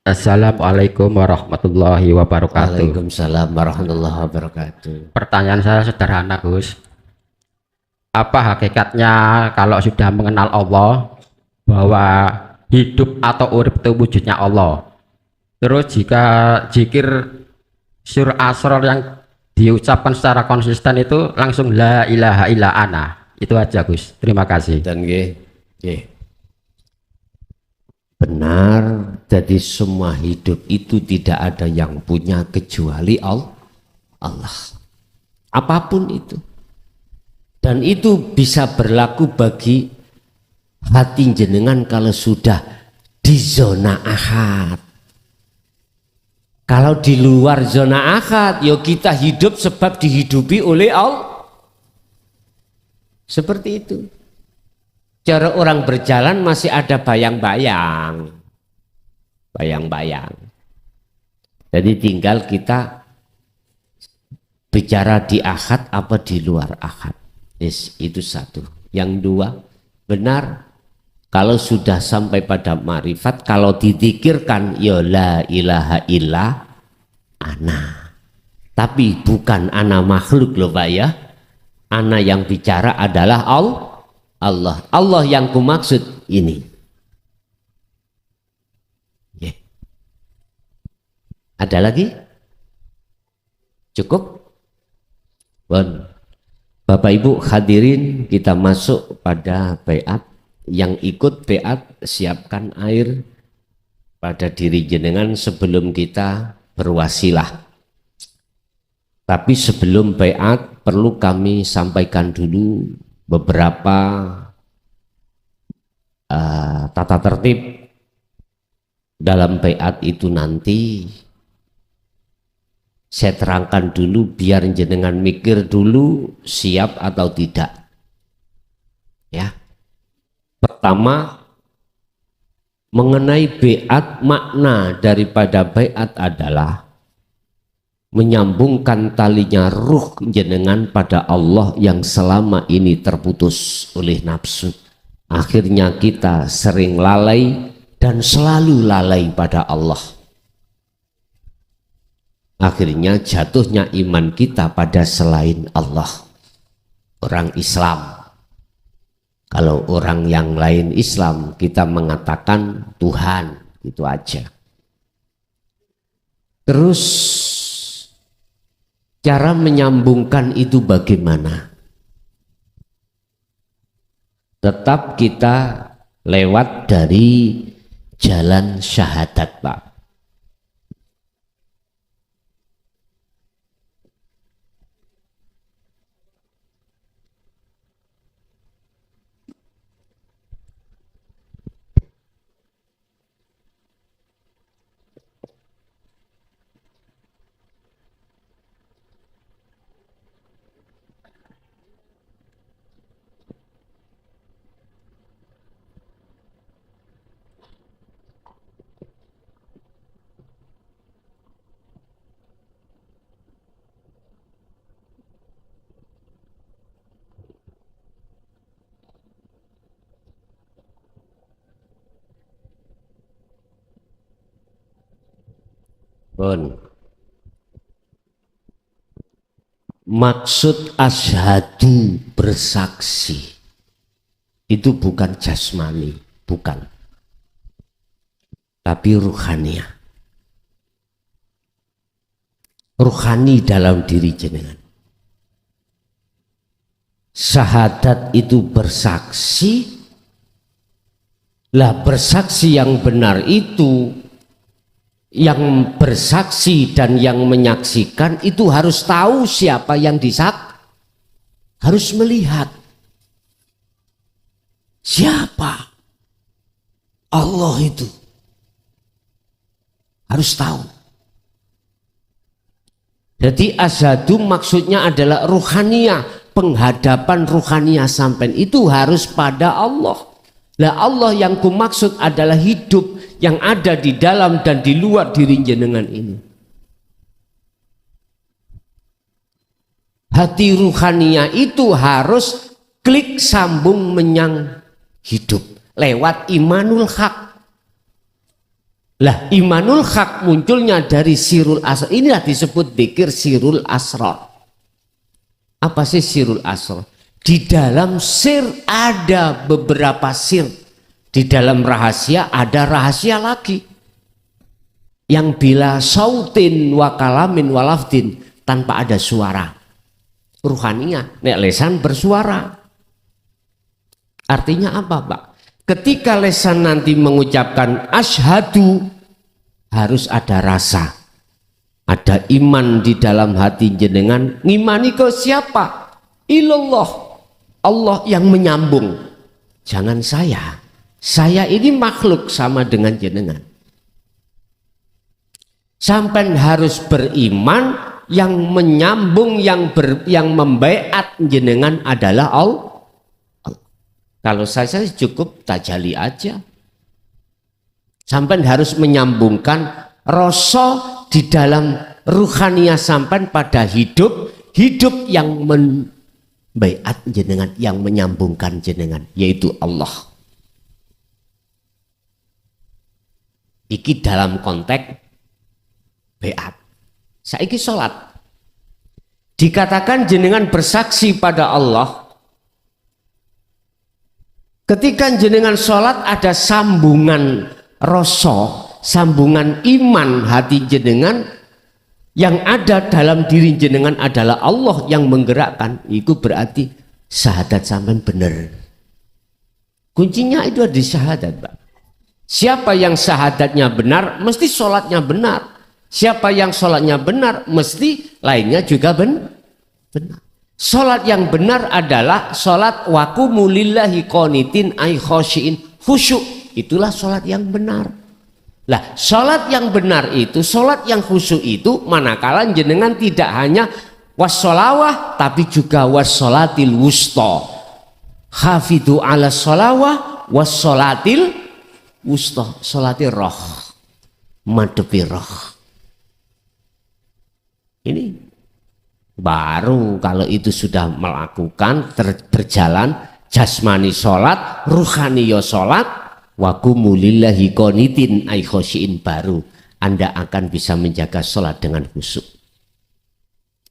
Assalamualaikum warahmatullahi wabarakatuh. Waalaikumsalam warahmatullahi wabarakatuh. Pertanyaan saya sederhana, Gus. Apa hakikatnya kalau sudah mengenal Allah bahwa hidup atau urip itu wujudnya Allah? Terus jika zikir sur asror yang diucapkan secara konsisten itu langsung la ilaha illa ana. Itu aja, Gus. Terima kasih. Dan benar, jadi semua hidup itu tidak ada yang punya kecuali Allah. Apapun itu. Dan itu bisa berlaku bagi hati jenengan kalau sudah di zona ahad. Kalau di luar zona ahad, ya kita hidup sebab dihidupi oleh Allah. Seperti itu. Cara orang berjalan masih ada bayang-bayang. Bayang-bayang. Jadi tinggal kita bicara di akad apa di luar akad. Yes, itu satu. Yang dua, benar kalau sudah sampai pada ma'rifat, kalau dizikirkan ya la ilaha illa ana. Tapi bukan ana makhluk loh Pak ya. Ana yang bicara adalah Allah. Allah yang kumaksud ini. Yeah. Ada lagi? Cukup? Bon. Bapak Ibu hadirin, kita masuk pada baiat. Yang ikut baiat, siapkan air pada diri jenengan sebelum kita berwasilah. Tapi sebelum baiat perlu kami sampaikan dulu beberapa tata tertib dalam baiat itu nanti. Saya terangkan dulu biar jenengan mikir dulu siap atau tidak. Ya. Pertama, mengenai baiat, makna daripada baiat adalah menyambungkan talinya ruh jenengan pada Allah yang selama ini terputus oleh nafsu. Akhirnya kita sering lalai dan selalu lalai pada Allah. Akhirnya jatuhnya iman kita pada selain Allah. Orang Islam. Kalau orang yang lain Islam, kita mengatakan Tuhan, itu aja. Terus cara menyambungkan itu bagaimana? Tetap kita lewat dari jalan syahadat, Pak. Bon. Maksud asyhadu bersaksi itu bukan jasmani, bukan, tapi ruhaniah. Ruhani dalam diri jenengan. Syahadat itu bersaksi. Lah bersaksi yang benar itu, yang bersaksi dan yang menyaksikan itu harus tahu siapa yang harus melihat siapa Allah itu, harus tahu. Jadi asyhadu maksudnya adalah ruhaniyah, penghadapan ruhaniyah sampean itu harus pada Allah. Lah Allah yang kumaksud adalah hidup yang ada di dalam dan di luar diri jenengan ini. Hati ruhaniyah itu harus klik sambung menyang hidup lewat imanul haq. Lah imanul haq munculnya dari sirul asrar. Inilah disebut dzikir sirul asrar. Apa sih sirul asrar? Di dalam sir ada beberapa sir. Di dalam rahasia ada rahasia lagi. Yang bila sautin wa kalamin wa lafdin, tanpa ada suara. Ruhaniyah, nek lesan bersuara. Artinya apa, Pak? Ketika lesan nanti mengucapkan asyhadu, harus ada rasa. Ada iman di dalam hati jenengan. Ngimani ke siapa? Ilallah. Allah yang menyambung. Jangan saya. Saya ini makhluk sama dengan jenengan. Sampai harus beriman yang menyambung, yang membaiat jenengan adalah Kalau saya cukup tajali aja. Sampai harus menyambungkan rasa di dalam ruhaniyah sampai pada hidup yang membaiat jenengan, yang menyambungkan jenengan, yaitu Allah. Iki dalam konteks baiat. Saiki sholat. Dikatakan jenengan bersaksi pada Allah. Ketika jenengan sholat ada sambungan rasa, sambungan iman hati jenengan, yang ada dalam diri jenengan adalah Allah yang menggerakkan. Itu berarti syahadat sampean benar. Kuncinya itu ada di syahadat, Pak. Siapa yang syahadatnya benar, mesti sholatnya benar. Siapa yang sholatnya benar, mesti lainnya juga benar. Sholat yang benar adalah sholat waqumu lillahi qanitin ay khosyiin, khusyuk. Itulah sholat yang benar. Lah, sholat yang benar itu, sholat yang khusyuk itu, manakala jenengan tidak hanya wassolawah, tapi juga wassolatil wusta. Hafidhu ala sholawah wassolatil wusta. Sholatil roh, madepi roh. Ini baru kalau itu sudah melakukan berjalan jasmani sholat, ruhaniyo sholat, waqumu lillahi qanitin ay khosyiin, baru Anda akan bisa menjaga sholat dengan khusyuk.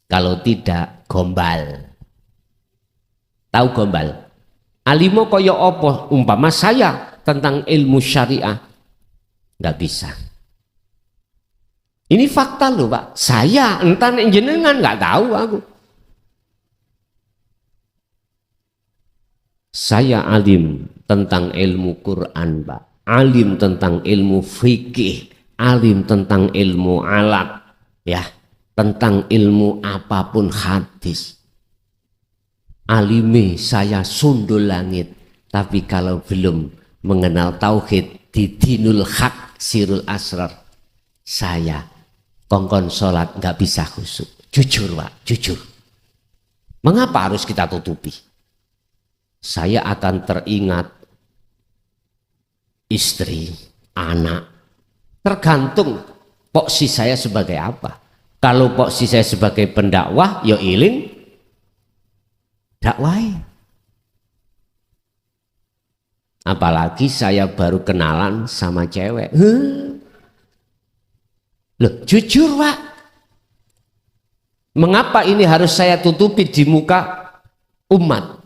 Kalau tidak, gombal. Tahu gombal? Alimo koyo opo, umpama saya tentang ilmu syariah, nggak bisa. Ini fakta loh, Pak. Saya entah jenengan nggak tahu aku. Saya alim tentang ilmu Quran, Pak. Alim tentang ilmu fikih, alim tentang ilmu alat, ya, tentang ilmu apapun hadis. Alime saya sundul langit, tapi kalau belum mengenal tauhid di dinul haq sirul asrar, saya kongkon sholat nggak bisa khusyuk. Jujur, Pak, jujur. Mengapa harus kita tutupi? Saya akan teringat istri, anak, tergantung posisi saya sebagai apa. Kalau posisi saya sebagai pendakwah, ya iling dakwai. Apalagi saya baru kenalan sama cewek. Loh, jujur, Pak. Mengapa ini harus saya tutupi di muka umat?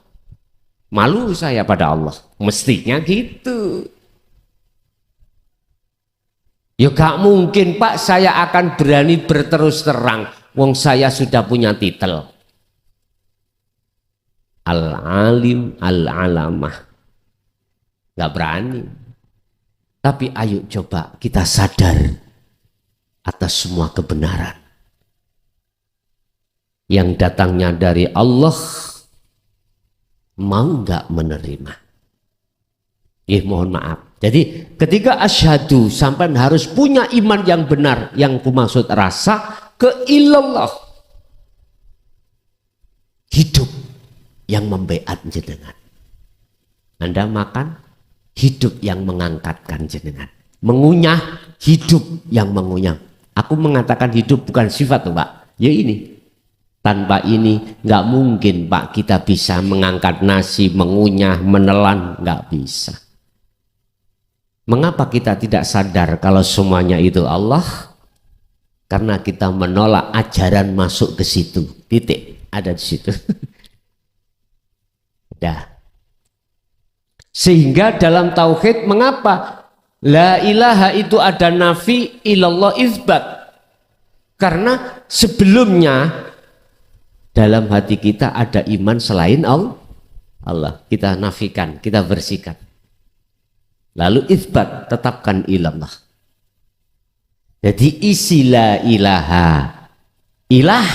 Malu saya pada Allah. Mestinya gitu. Ya gak mungkin, Pak, saya akan berani berterus terang. Wong saya sudah punya titel Al-Alim Al-Alamah. Gak berani. Tapi ayo coba kita sadar atas semua kebenaran yang datangnya dari Allah, mau nggak menerima? Mohon maaf. Jadi ketika asyhadu, sampai harus punya iman yang benar, yang kumaksud rasa keilallah, hidup yang membaiat jenengan. Anda makan, hidup yang mengangkatkan jenengan. Mengunyah, hidup yang mengunyah. Aku mengatakan hidup bukan sifat tuh, Pak. Ya ini. Tanpa ini nggak mungkin, Pak, kita bisa mengangkat nasi, mengunyah, menelan, nggak bisa. Mengapa kita tidak sadar kalau semuanya itu Allah? Karena kita menolak ajaran masuk ke situ. Titik, ada di situ. Dah. Sehingga dalam tauhid, mengapa la ilaha itu ada nafi, ilallah isbat? Karena sebelumnya dalam hati kita ada iman selain Allah. Kita nafikan, kita bersihkan. Lalu isbat, tetapkan ilallah. Jadi isi la ilaha, ilah,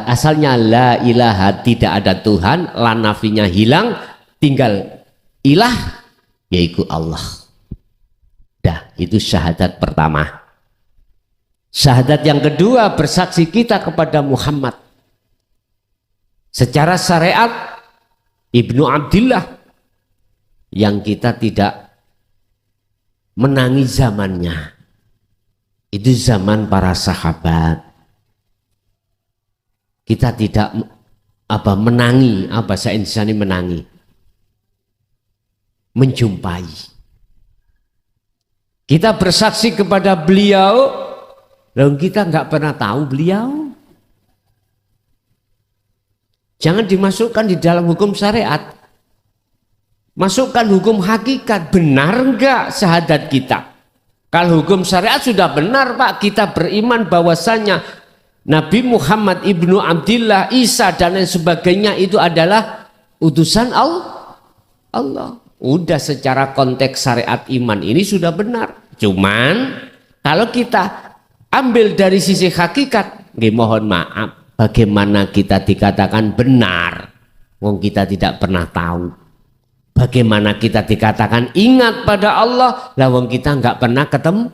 asalnya la ilaha, tidak ada Tuhan, la nafinya hilang, tinggal ilah, yaitu Allah. Dah, itu syahadat pertama. Syahadat yang kedua, bersaksi kita kepada Muhammad. Secara syariat, Ibnu Abdillah yang kita tidak menangi zamannya. Itu zaman para sahabat. Kita tidak menangi, bahasa Indonesia ini menangi, menjumpai. Kita bersaksi kepada beliau, lalu kita nggak pernah tahu beliau. Jangan dimasukkan di dalam hukum syariat. Masukkan hukum hakikat. Benar enggak syahadat kita? Kalau hukum syariat sudah benar Pak, kita beriman bahwasanya Nabi Muhammad ibnu Abdillah, Isa dan lain sebagainya itu adalah utusan Allah. Udah secara konteks syariat iman ini sudah benar. Cuman kalau kita ambil dari sisi hakikat, mohon maaf. Bagaimana kita dikatakan benar, wong kita tidak pernah tahu. Bagaimana kita dikatakan ingat pada Allah, lah wong kita nggak pernah ketemu.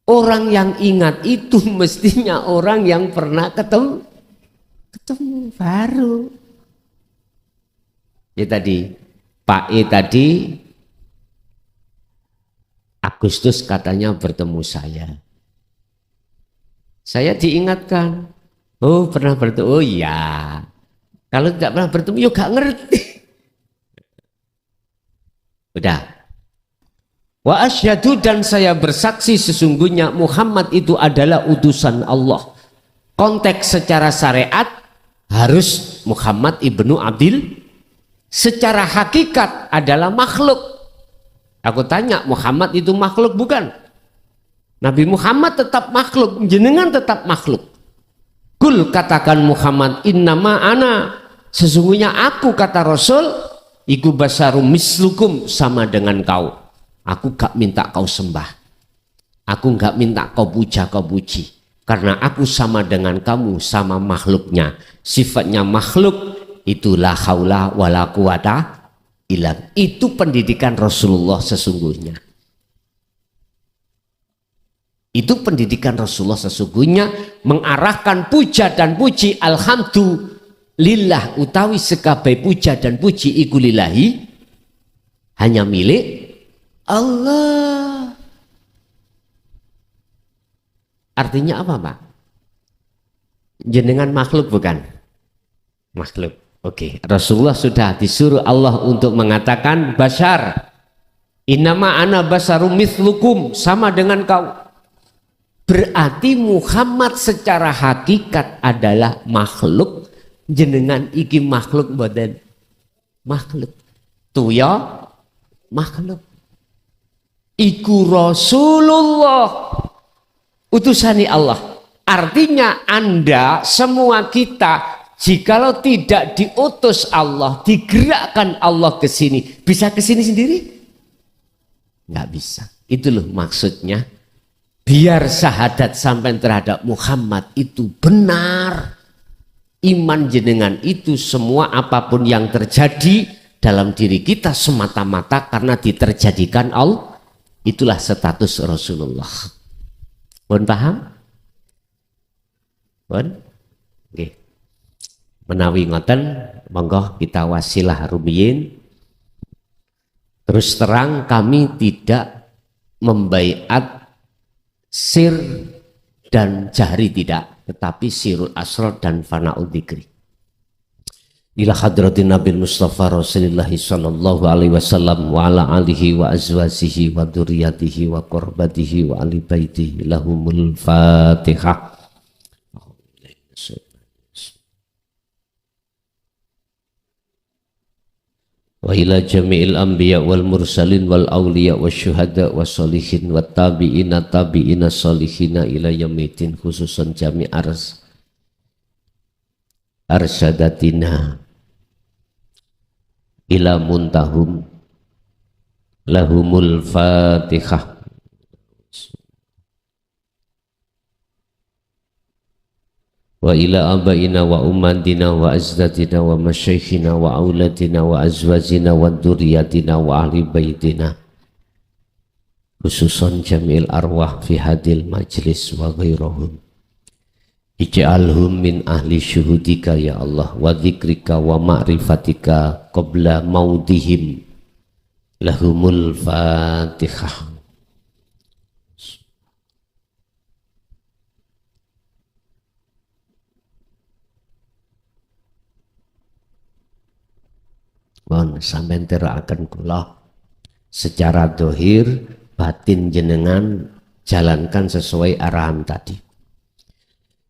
Orang yang ingat itu mestinya orang yang pernah ketemu baru. Ya tadi Pak E tadi Agustus katanya bertemu saya. Saya diingatkan, oh pernah bertemu, oh iya. Kalau tidak pernah bertemu, yuk gak ngerti. Udah. Wa asyhadu, dan saya bersaksi sesungguhnya Muhammad itu adalah utusan Allah. Konteks secara syariat harus Muhammad ibnu Abdil. Secara hakikat adalah makhluk. Aku tanya, Muhammad itu makhluk bukan? Nabi Muhammad tetap makhluk, jenengan tetap makhluk. Kul, katakan Muhammad, innama ana, sesungguhnya aku, kata Rasul, iku basarum mislukum, sama dengan kau. Aku gak minta kau sembah, aku gak minta kau puja, kau puji, karena aku sama dengan kamu, sama makhluknya. Sifatnya makhluk, itulah haula wala quwata illa. Itu pendidikan Rasulullah sesungguhnya. Itu pendidikan Rasulullah sesungguhnya, mengarahkan puja dan puji, alhamdulillah utawi sekabai puja dan puji iku lillahi, hanya milik Allah. Artinya apa Pak? Jenengan makhluk bukan? Makhluk. Oke, Rasulullah sudah disuruh Allah untuk mengatakan basyar. Innama ana basarum mithlukum, sama dengan kau. Berarti Muhammad secara hakikat adalah makhluk, jenengan iki makhluk badan makhluk. Tuh ya makhluk. Iku Rasulullah, utusani Allah. Artinya Anda semua kita, jikalau tidak diutus Allah, digerakkan Allah ke sini, bisa ke sini sendiri? Nggak bisa. Itu loh maksudnya. Biar syahadat sampai terhadap Muhammad itu benar. Iman jenengan itu semua apapun yang terjadi dalam diri kita semata-mata karena diterjadikan Allah. Itulah status Rasulullah. Mohon paham? Mohon? Oke. Menawi ngoten, monggo kita wasilah rumiyin. Terus terang kami tidak membaiat sir dan jahri tidak, tetapi sirul asrar dan fana'ud dzikri. Ila hadratin Nabi Mustafa Rasulullah sallallahu alaihi wasallam wa ala alihi wa azwajihi wa dzurriyyatihi wa qurbatihi wa ali baitihi lahumul Fatihah. Wa ila jami'il anbiya wal mursalin wal awliya wa syuhada wa sholihin wa tabi'ina tabi'ina sholihina ila yaumiddin, khususan jami' arsyadatina ila muntahum lahumul Fatihah. Wa ila abaina wa ummatina wa azdatina wa masyaikhina wa auladina wa azwajina wa dzurriyyatina wa ahli baitina, khususan jamil arwah fi hadil majlis wa ghairahum ij'alhum min ahli syuhudika ya Allah wa dzikrika wa ma'rifatika qabla mautihim. Lahumul Fatihah. Mohon sampeyan terangkan kula secara dohir, batin jenengan jalankan sesuai arahan tadi.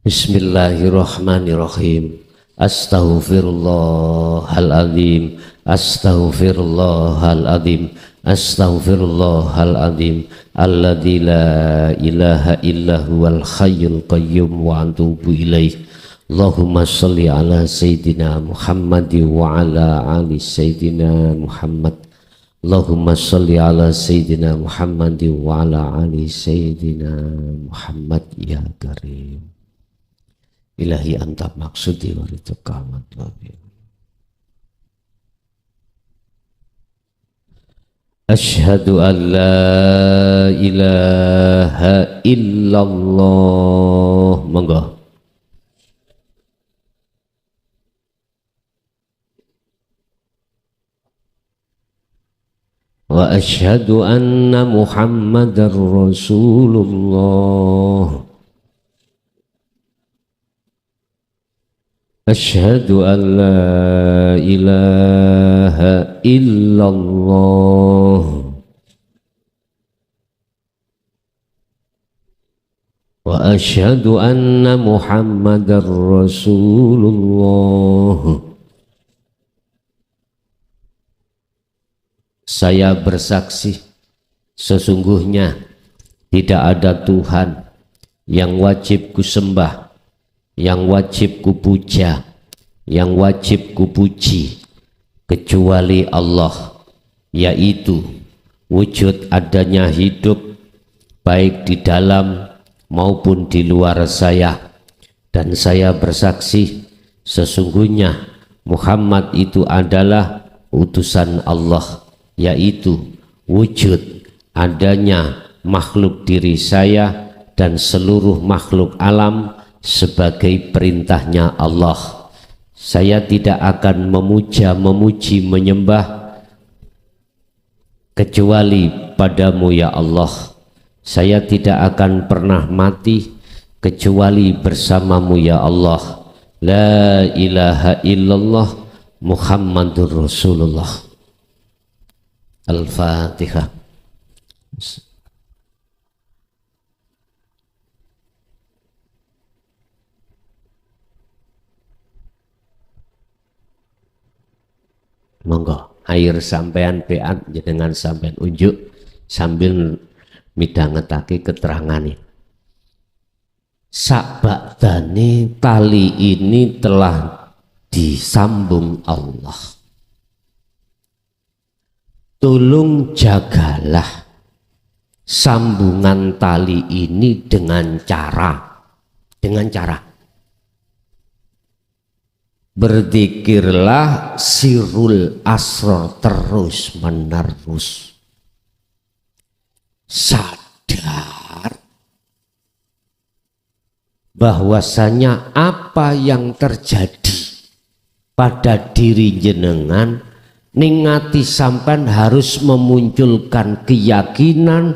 Bismillahirrahmanirrahim. Astaghfirullahaladzim, astaghfirullahaladzim, astaghfirullahaladzim, alladzi la ilaha illa huwal hayyul qayyum wa atubu ilaih. Allahumma sholli ala Sayyidina Muhammad wa ala ali Sayyidina Muhammad. Allahumma sholli ala Sayyidina Muhammad wa ala ali Sayyidina Muhammad ya Karim. Ilahi anta maksudi wa ridhoka matlabi. Asyhadu an la ilaha illallah. Monggo. Wa asyhadu anna Muhammadar Rasulullah. Asyhadu an la ilaha illallah. Wa asyhadu anna Muhammadar Rasulullah. Saya bersaksi sesungguhnya tidak ada Tuhan yang wajib kusembah, yang wajib kupuja, yang wajib kupuji kecuali Allah, yaitu wujud adanya hidup baik di dalam maupun di luar saya. Dan saya bersaksi sesungguhnya Muhammad itu adalah utusan Allah, yaitu wujud adanya makhluk diri saya dan seluruh makhluk alam sebagai perintahnya Allah. Saya tidak akan memuja, memuji, menyembah kecuali padamu ya Allah. Saya tidak akan pernah mati kecuali bersamamu ya Allah. La ilaha illallah Muhammadur Rasulullah. Al-Fatihah. Monggo air sampean beat jenengan sampean unjuk sambil midhangetake keterangane. Sakbadane tali ini telah disambung Allah. Tolong jagalah sambungan tali ini dengan cara berzikirlah sirul asrar terus menerus. Sadar bahwasanya apa yang terjadi pada diri jenengan, ningati sampean harus memunculkan keyakinan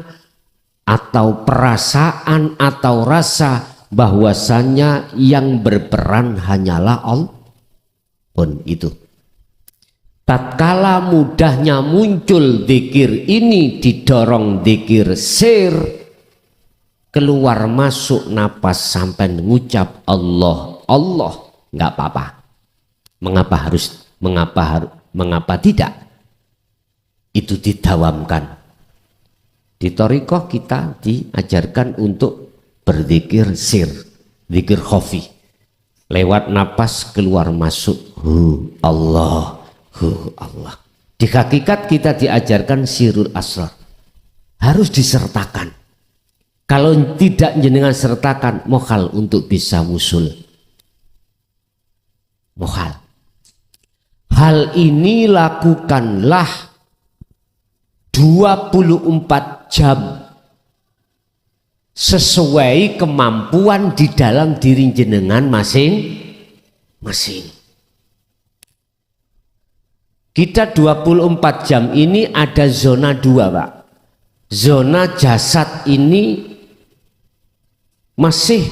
atau perasaan atau rasa bahwasanya yang berperan hanyalah Allah. Pun itu tatkala mudahnya muncul zikir ini didorong zikir sir, keluar masuk napas sampai mengucap Allah Allah, nggak apa-apa. Mengapa tidak? Itu didawamkan. Di thariqah kita diajarkan untuk berzikir sir, zikir khafi, lewat napas keluar masuk Allah, Allah. Di hakikat kita diajarkan sirul asrar, harus disertakan. Kalau tidak jenengan sertakan, mohal untuk bisa wusul, mohal. Hal ini lakukanlah 24 jam sesuai kemampuan di dalam diri jenengan masing-masing. Kita 24 jam ini ada zona 2, Pak. Zona jasad ini masih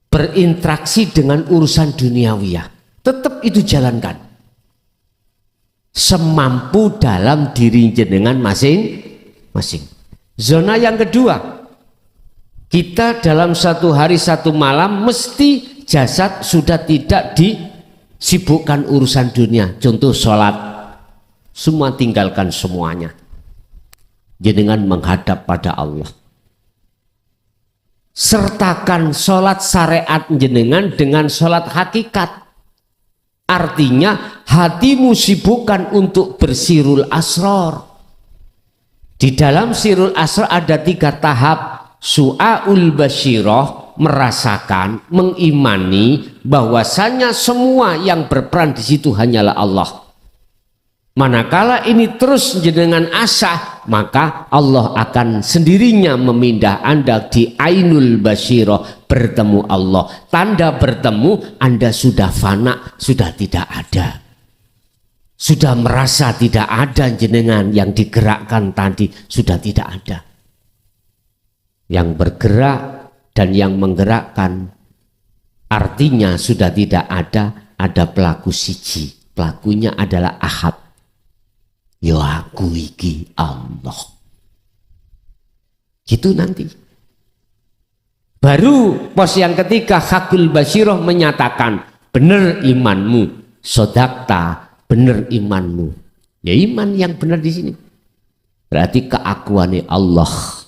berinteraksi dengan urusan duniawiyah. Tetap itu jalankan. Semampu dalam diri jenengan masing-masing. Zona yang kedua, kita dalam satu hari satu malam mesti jasad sudah tidak disibukkan urusan dunia. Contoh sholat, semua tinggalkan semuanya. Jenengan menghadap pada Allah. Sertakan sholat syariat jenengan dengan sholat hakikat. Artinya hatimu sibukkan untuk bersirul asror. Di dalam sirul asror ada 3 tahap. Su'aul basyiroh, merasakan, mengimani bahwasanya semua yang berperan di situ hanyalah Allah. Manakala ini terus jenengan asah, maka Allah akan sendirinya memindah Anda di ainul basyiroh, bertemu Allah. Tanda bertemu, Anda sudah fana, sudah tidak ada. Sudah merasa tidak ada jenengan yang digerakkan tadi, sudah tidak ada. Yang bergerak dan yang menggerakkan, artinya sudah tidak ada pelaku siji. Pelakunya adalah Ahad. Ya aku iki Allah. Gitu nanti. Baru pos yang ketiga, hakul basyiroh menyatakan benar imanmu, sodakta, benar imanmu. Ya iman yang benar di sini. Berarti keakuannya Allah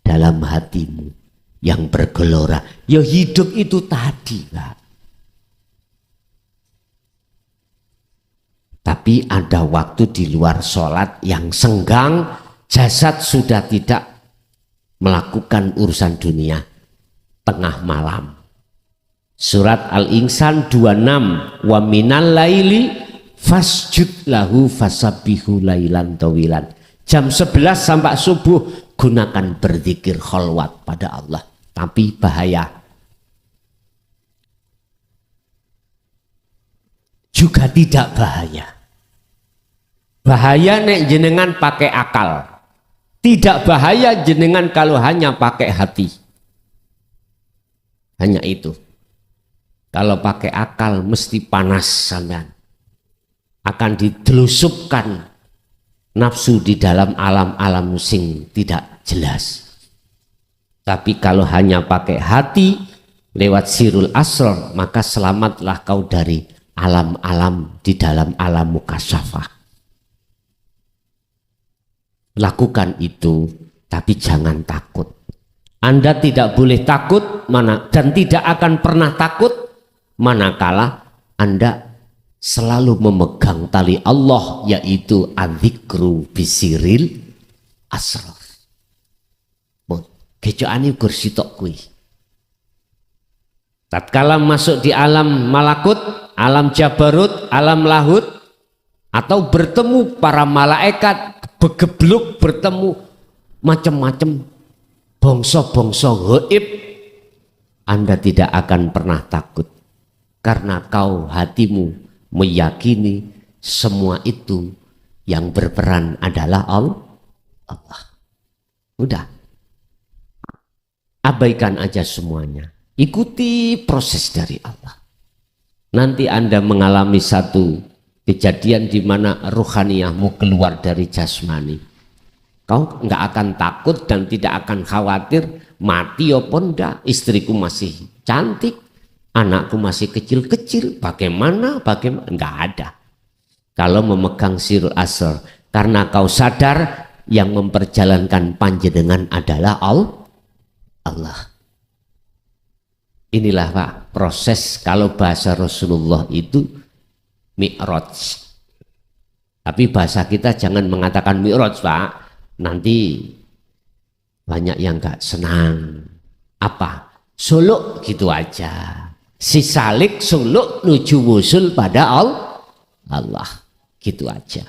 dalam hatimu yang bergelora. Ya hidup itu tadi, Pak. Tapi ada waktu di luar sholat yang senggang, jasad sudah tidak melakukan urusan dunia. Tengah malam. Surat Al-Insan 26. Wa minal laili fasjud lahu fasabbihu lailan tawilan. Jam 11 sampai subuh gunakan berzikir kholwat pada Allah. Tapi bahaya. Juga tidak bahaya. Bahaya nek jenengan pakai akal. Tidak bahaya jenengan kalau hanya pakai hati. Hanya itu. Kalau pakai akal mesti panas sampean. Akan ditelusupkan nafsu di dalam alam-alam sing tidak jelas. Tapi kalau hanya pakai hati lewat sirul asrar, maka selamatlah kau dari alam-alam di dalam alam mukasyafah. Lakukan itu, tapi jangan takut. Anda tidak boleh takut dan tidak akan pernah takut manakala Anda selalu memegang tali Allah, yaitu adzikru bisiril asrar. Kecoane ukur sitok kuwi. Tatkala masuk di alam malakut, alam jabarut, alam lahut, atau bertemu para malaikat, begebluk bertemu macam-macam bangsa-bangsa gaib, Anda tidak akan pernah takut karena kau hatimu meyakini semua itu yang berperan adalah Allah. Udah, abaikan aja semuanya, ikuti proses dari Allah. Nanti Anda mengalami satu kejadian di mana ruhaniyahmu keluar dari jasmani. Kau nggak akan takut dan tidak akan khawatir mati apa enggak, istriku masih cantik, anakku masih kecil-kecil, bagaimana, nggak ada. Kalau memegang sirul asr, karena kau sadar yang memperjalankan panjenengan adalah Allah. Inilah Pak proses, kalau bahasa Rasulullah itu Mi'raj. Tapi bahasa kita jangan mengatakan Mi'raj, Pak. Nanti banyak yang gak senang. Apa? Suluk gitu aja. Si salik suluk nuju wusul pada Allah. Gitu aja.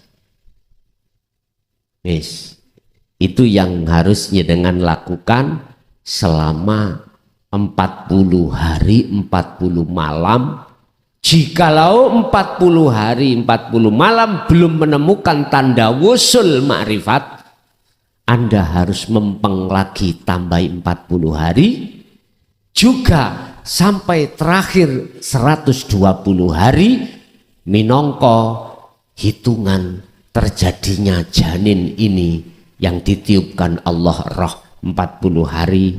Itu yang harusnya dengan lakukan selama 40 hari 40 malam. Jikalau 40 hari 40 malam belum menemukan tanda wusul ma'rifat, Anda harus mempeng lagi tambah 40 hari juga sampai terakhir 120 hari minangka hitungan terjadinya janin ini yang ditiupkan Allah roh 40 hari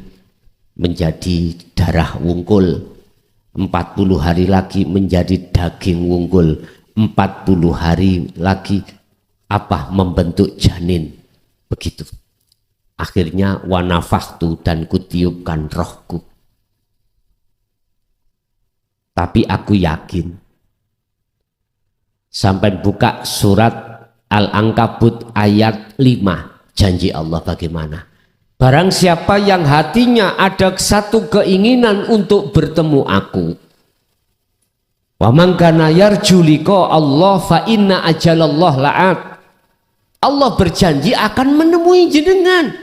menjadi darah wungkul, 40 hari lagi menjadi daging wungkul, 40 hari lagi membentuk janin. Begitu. Akhirnya wanafaktu, dan kutiupkan rohku. Tapi aku yakin, sampai buka surat Al-Ankabut ayat 5, janji Allah bagaimana? Barang siapa yang hatinya ada satu keinginan untuk bertemu aku, wa man kana yarju liqa Allah fa inna ajalallah la'at. Allah berjanji akan menemui jenengan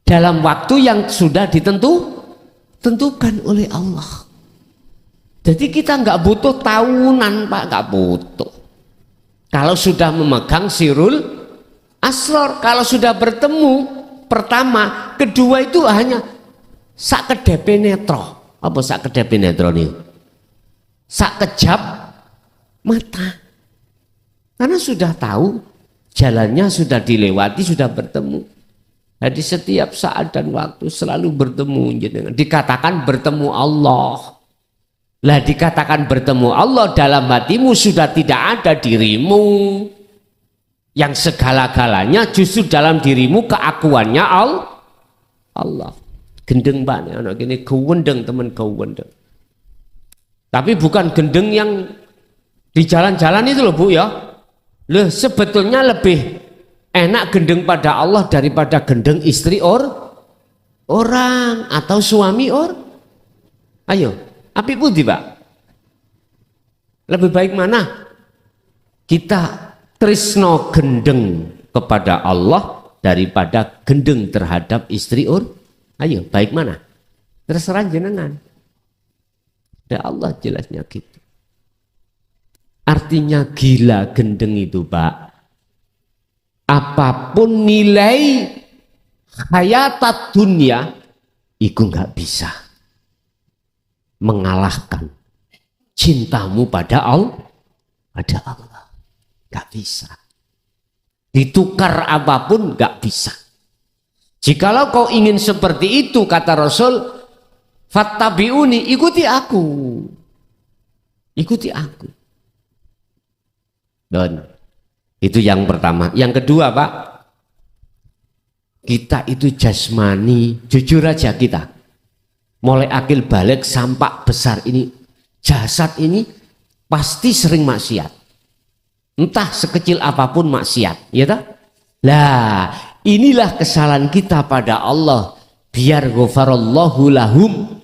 dalam waktu yang sudah ditentukan oleh Allah. Jadi kita nggak butuh tahunan, Pak, nggak butuh. Kalau sudah memegang sirul asror, kalau sudah bertemu pertama, kedua itu hanya sak kedepe netro. Apa sak kedepe netro nih? Sak kejap mata. Karena sudah tahu jalannya, sudah dilewati, sudah bertemu. Jadi setiap saat dan waktu selalu bertemu. Dikatakan bertemu Allah. Lah dikatakan bertemu Allah, dalam hatimu sudah tidak ada dirimu. Yang segala-galanya justru dalam dirimu keakuannya Allah. Gendeng banget anak gini, kewendeng teman, kewendeng. Tapi bukan gendeng yang di jalan-jalan itu loh Bu ya. Loh, sebetulnya lebih enak gendeng pada Allah daripada gendeng istri orang atau suami Ayo, api putih Pak. Lebih baik mana? Kita trisno gendeng kepada Allah daripada gendeng terhadap istri Ayo, baik mana? Terserah jenengan. Ya Allah jelasnya gitu. Artinya gila gendeng itu Pak. Apapun nilai hayatat dunia, itu nggak bisa mengalahkan cintamu pada Allah. Nggak bisa. Ditukar apapun nggak bisa. Jikalau kau ingin seperti itu, kata Rasul, fattabi'uni, ikuti aku. Ikuti aku. Dan itu yang pertama. Yang kedua Pak, kita itu jasmani, jujur aja kita. Mulai akil balik sampai besar ini, jasad ini pasti sering maksiat. Entah sekecil apapun maksiat, ya tak? Lah, inilah kesalahan kita pada Allah. Biar ghafarallahu lahum,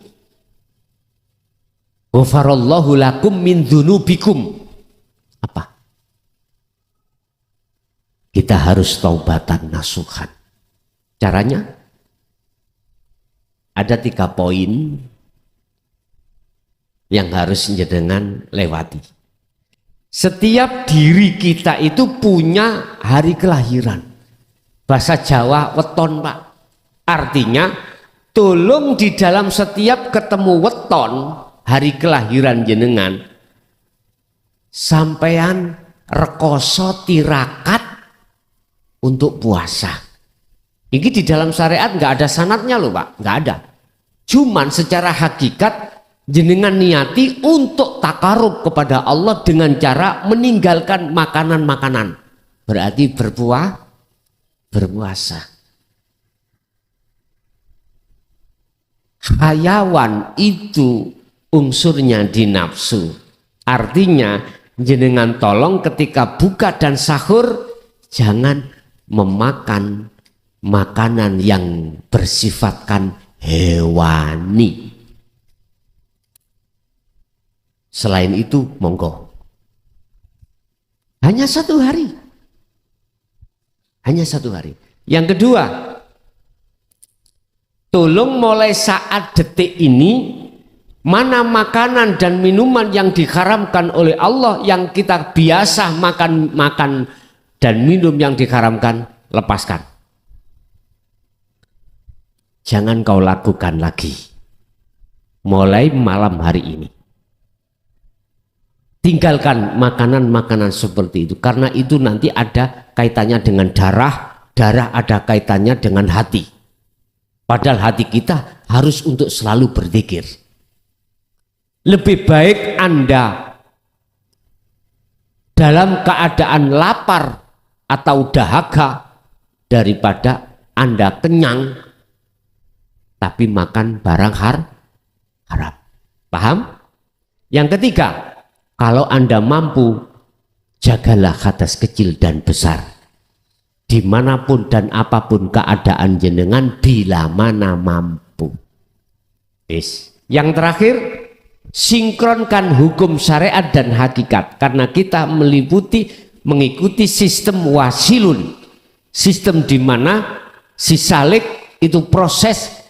ghafarallahu lakum min dzunubikum. Apa? Kita harus taubatan nasuhan. Caranya ada 3 poin yang harus jenengan lewati. Setiap diri kita itu punya hari kelahiran. Bahasa Jawa weton Pak. Artinya tolong di dalam setiap ketemu weton hari kelahiran jenengan, sampean rekoso tirakat untuk puasa. Ini di dalam syariat nggak ada sanatnya loh Pak, nggak ada. Cuman secara hakikat jenengan niati untuk takarub kepada Allah dengan cara meninggalkan makanan-makanan. Berarti berpuasa. Hayawan itu unsurnya di nafsu. Artinya jenengan tolong ketika buka dan sahur jangan memakan makanan yang bersifatkan hewani. Selain itu monggo. Hanya 1 hari. Hanya 1 hari. Yang kedua, tolong mulai saat detik ini, mana makanan dan minuman yang diharamkan oleh Allah yang kita biasa makan dan minum yang diharamkan, lepaskan. Jangan kau lakukan lagi mulai malam hari ini. Tinggalkan makanan-makanan seperti itu, karena itu nanti ada kaitannya dengan darah, darah ada kaitannya dengan hati. Padahal hati kita harus untuk selalu berzikir. Lebih baik Anda dalam keadaan lapar atau dahaga daripada Anda kenyang tapi makan barang haram. Paham? Yang ketiga, kalau Anda mampu, jagalah hadas kecil dan besar. Dimanapun dan apapun keadaan jenengan, bila mana mampu. Yang terakhir, sinkronkan hukum syariat dan hakikat. Karena kita mengikuti sistem wasilun. Sistem di mana si salik itu proses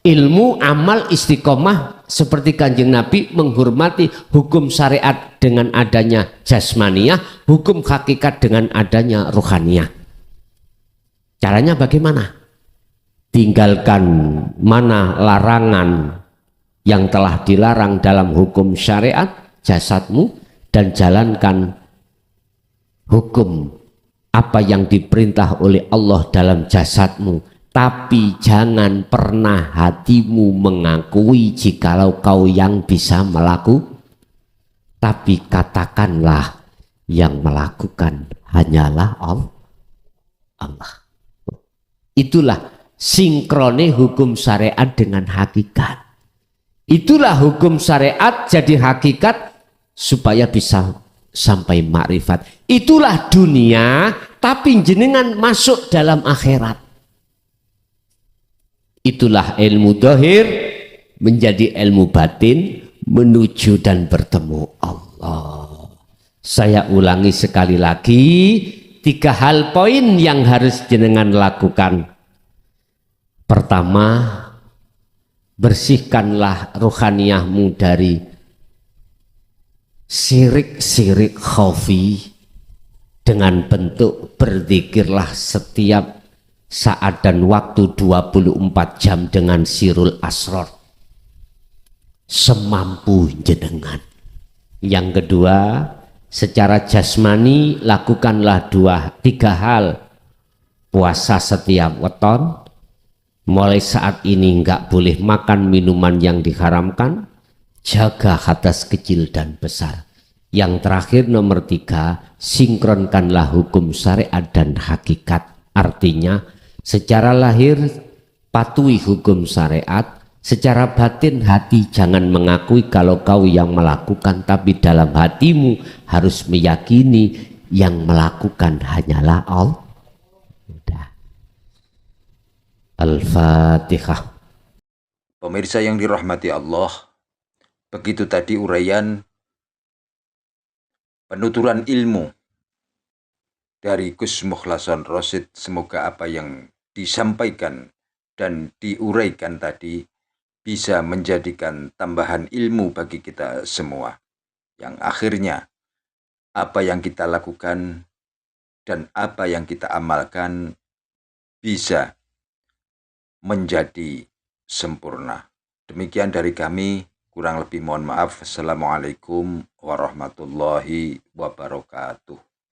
ilmu, amal, istiqomah, seperti Kanjeng Nabi menghormati hukum syariat dengan adanya jasmaniyah, hukum hakikat dengan adanya ruhaniyah. Caranya bagaimana? Tinggalkan mana larangan yang telah dilarang dalam hukum syariat jasadmu, dan jalankan hukum apa yang diperintah oleh Allah dalam jasadmu. Tapi jangan pernah hatimu mengakui jikalau kau yang bisa melakukan. Tapi katakanlah yang melakukan hanyalah Allah. Itulah sinkrone hukum syariat dengan hakikat. Itulah hukum syariat jadi hakikat supaya bisa sampai makrifat. Itulah dunia, tapi jenengan masuk dalam akhirat. Itulah ilmu dohir menjadi ilmu batin menuju dan bertemu Allah. Saya ulangi sekali lagi, 3 hal poin yang harus jenengan lakukan. Pertama, bersihkanlah ruhaniyahmu dari syirik-syirik khafi dengan bentuk berzikirlah setiap saat dan waktu 24 jam dengan sirul asrar semampu jenengan. Yang kedua, secara jasmani lakukanlah 3 hal. Puasa setiap weton, mulai saat ini enggak boleh makan minuman yang diharamkan, jaga hadas kecil dan besar. Yang terakhir nomor 3, sinkronkanlah hukum syariat dan hakikat. Artinya secara lahir patuhi hukum syariat, secara batin hati jangan mengakui kalau kau yang melakukan, tapi dalam hatimu harus meyakini yang melakukan hanyalah Allah. Al-Fatihah. Pemirsa yang dirahmati Allah, begitu tadi uraian penuturan ilmu dari Gus Mukhlason Rosid. Semoga apa yang disampaikan dan diuraikan tadi bisa menjadikan tambahan ilmu bagi kita semua, yang akhirnya apa yang kita lakukan dan apa yang kita amalkan bisa menjadi sempurna. Demikian dari kami, kurang lebih mohon maaf. Assalamualaikum warahmatullahi wabarakatuh.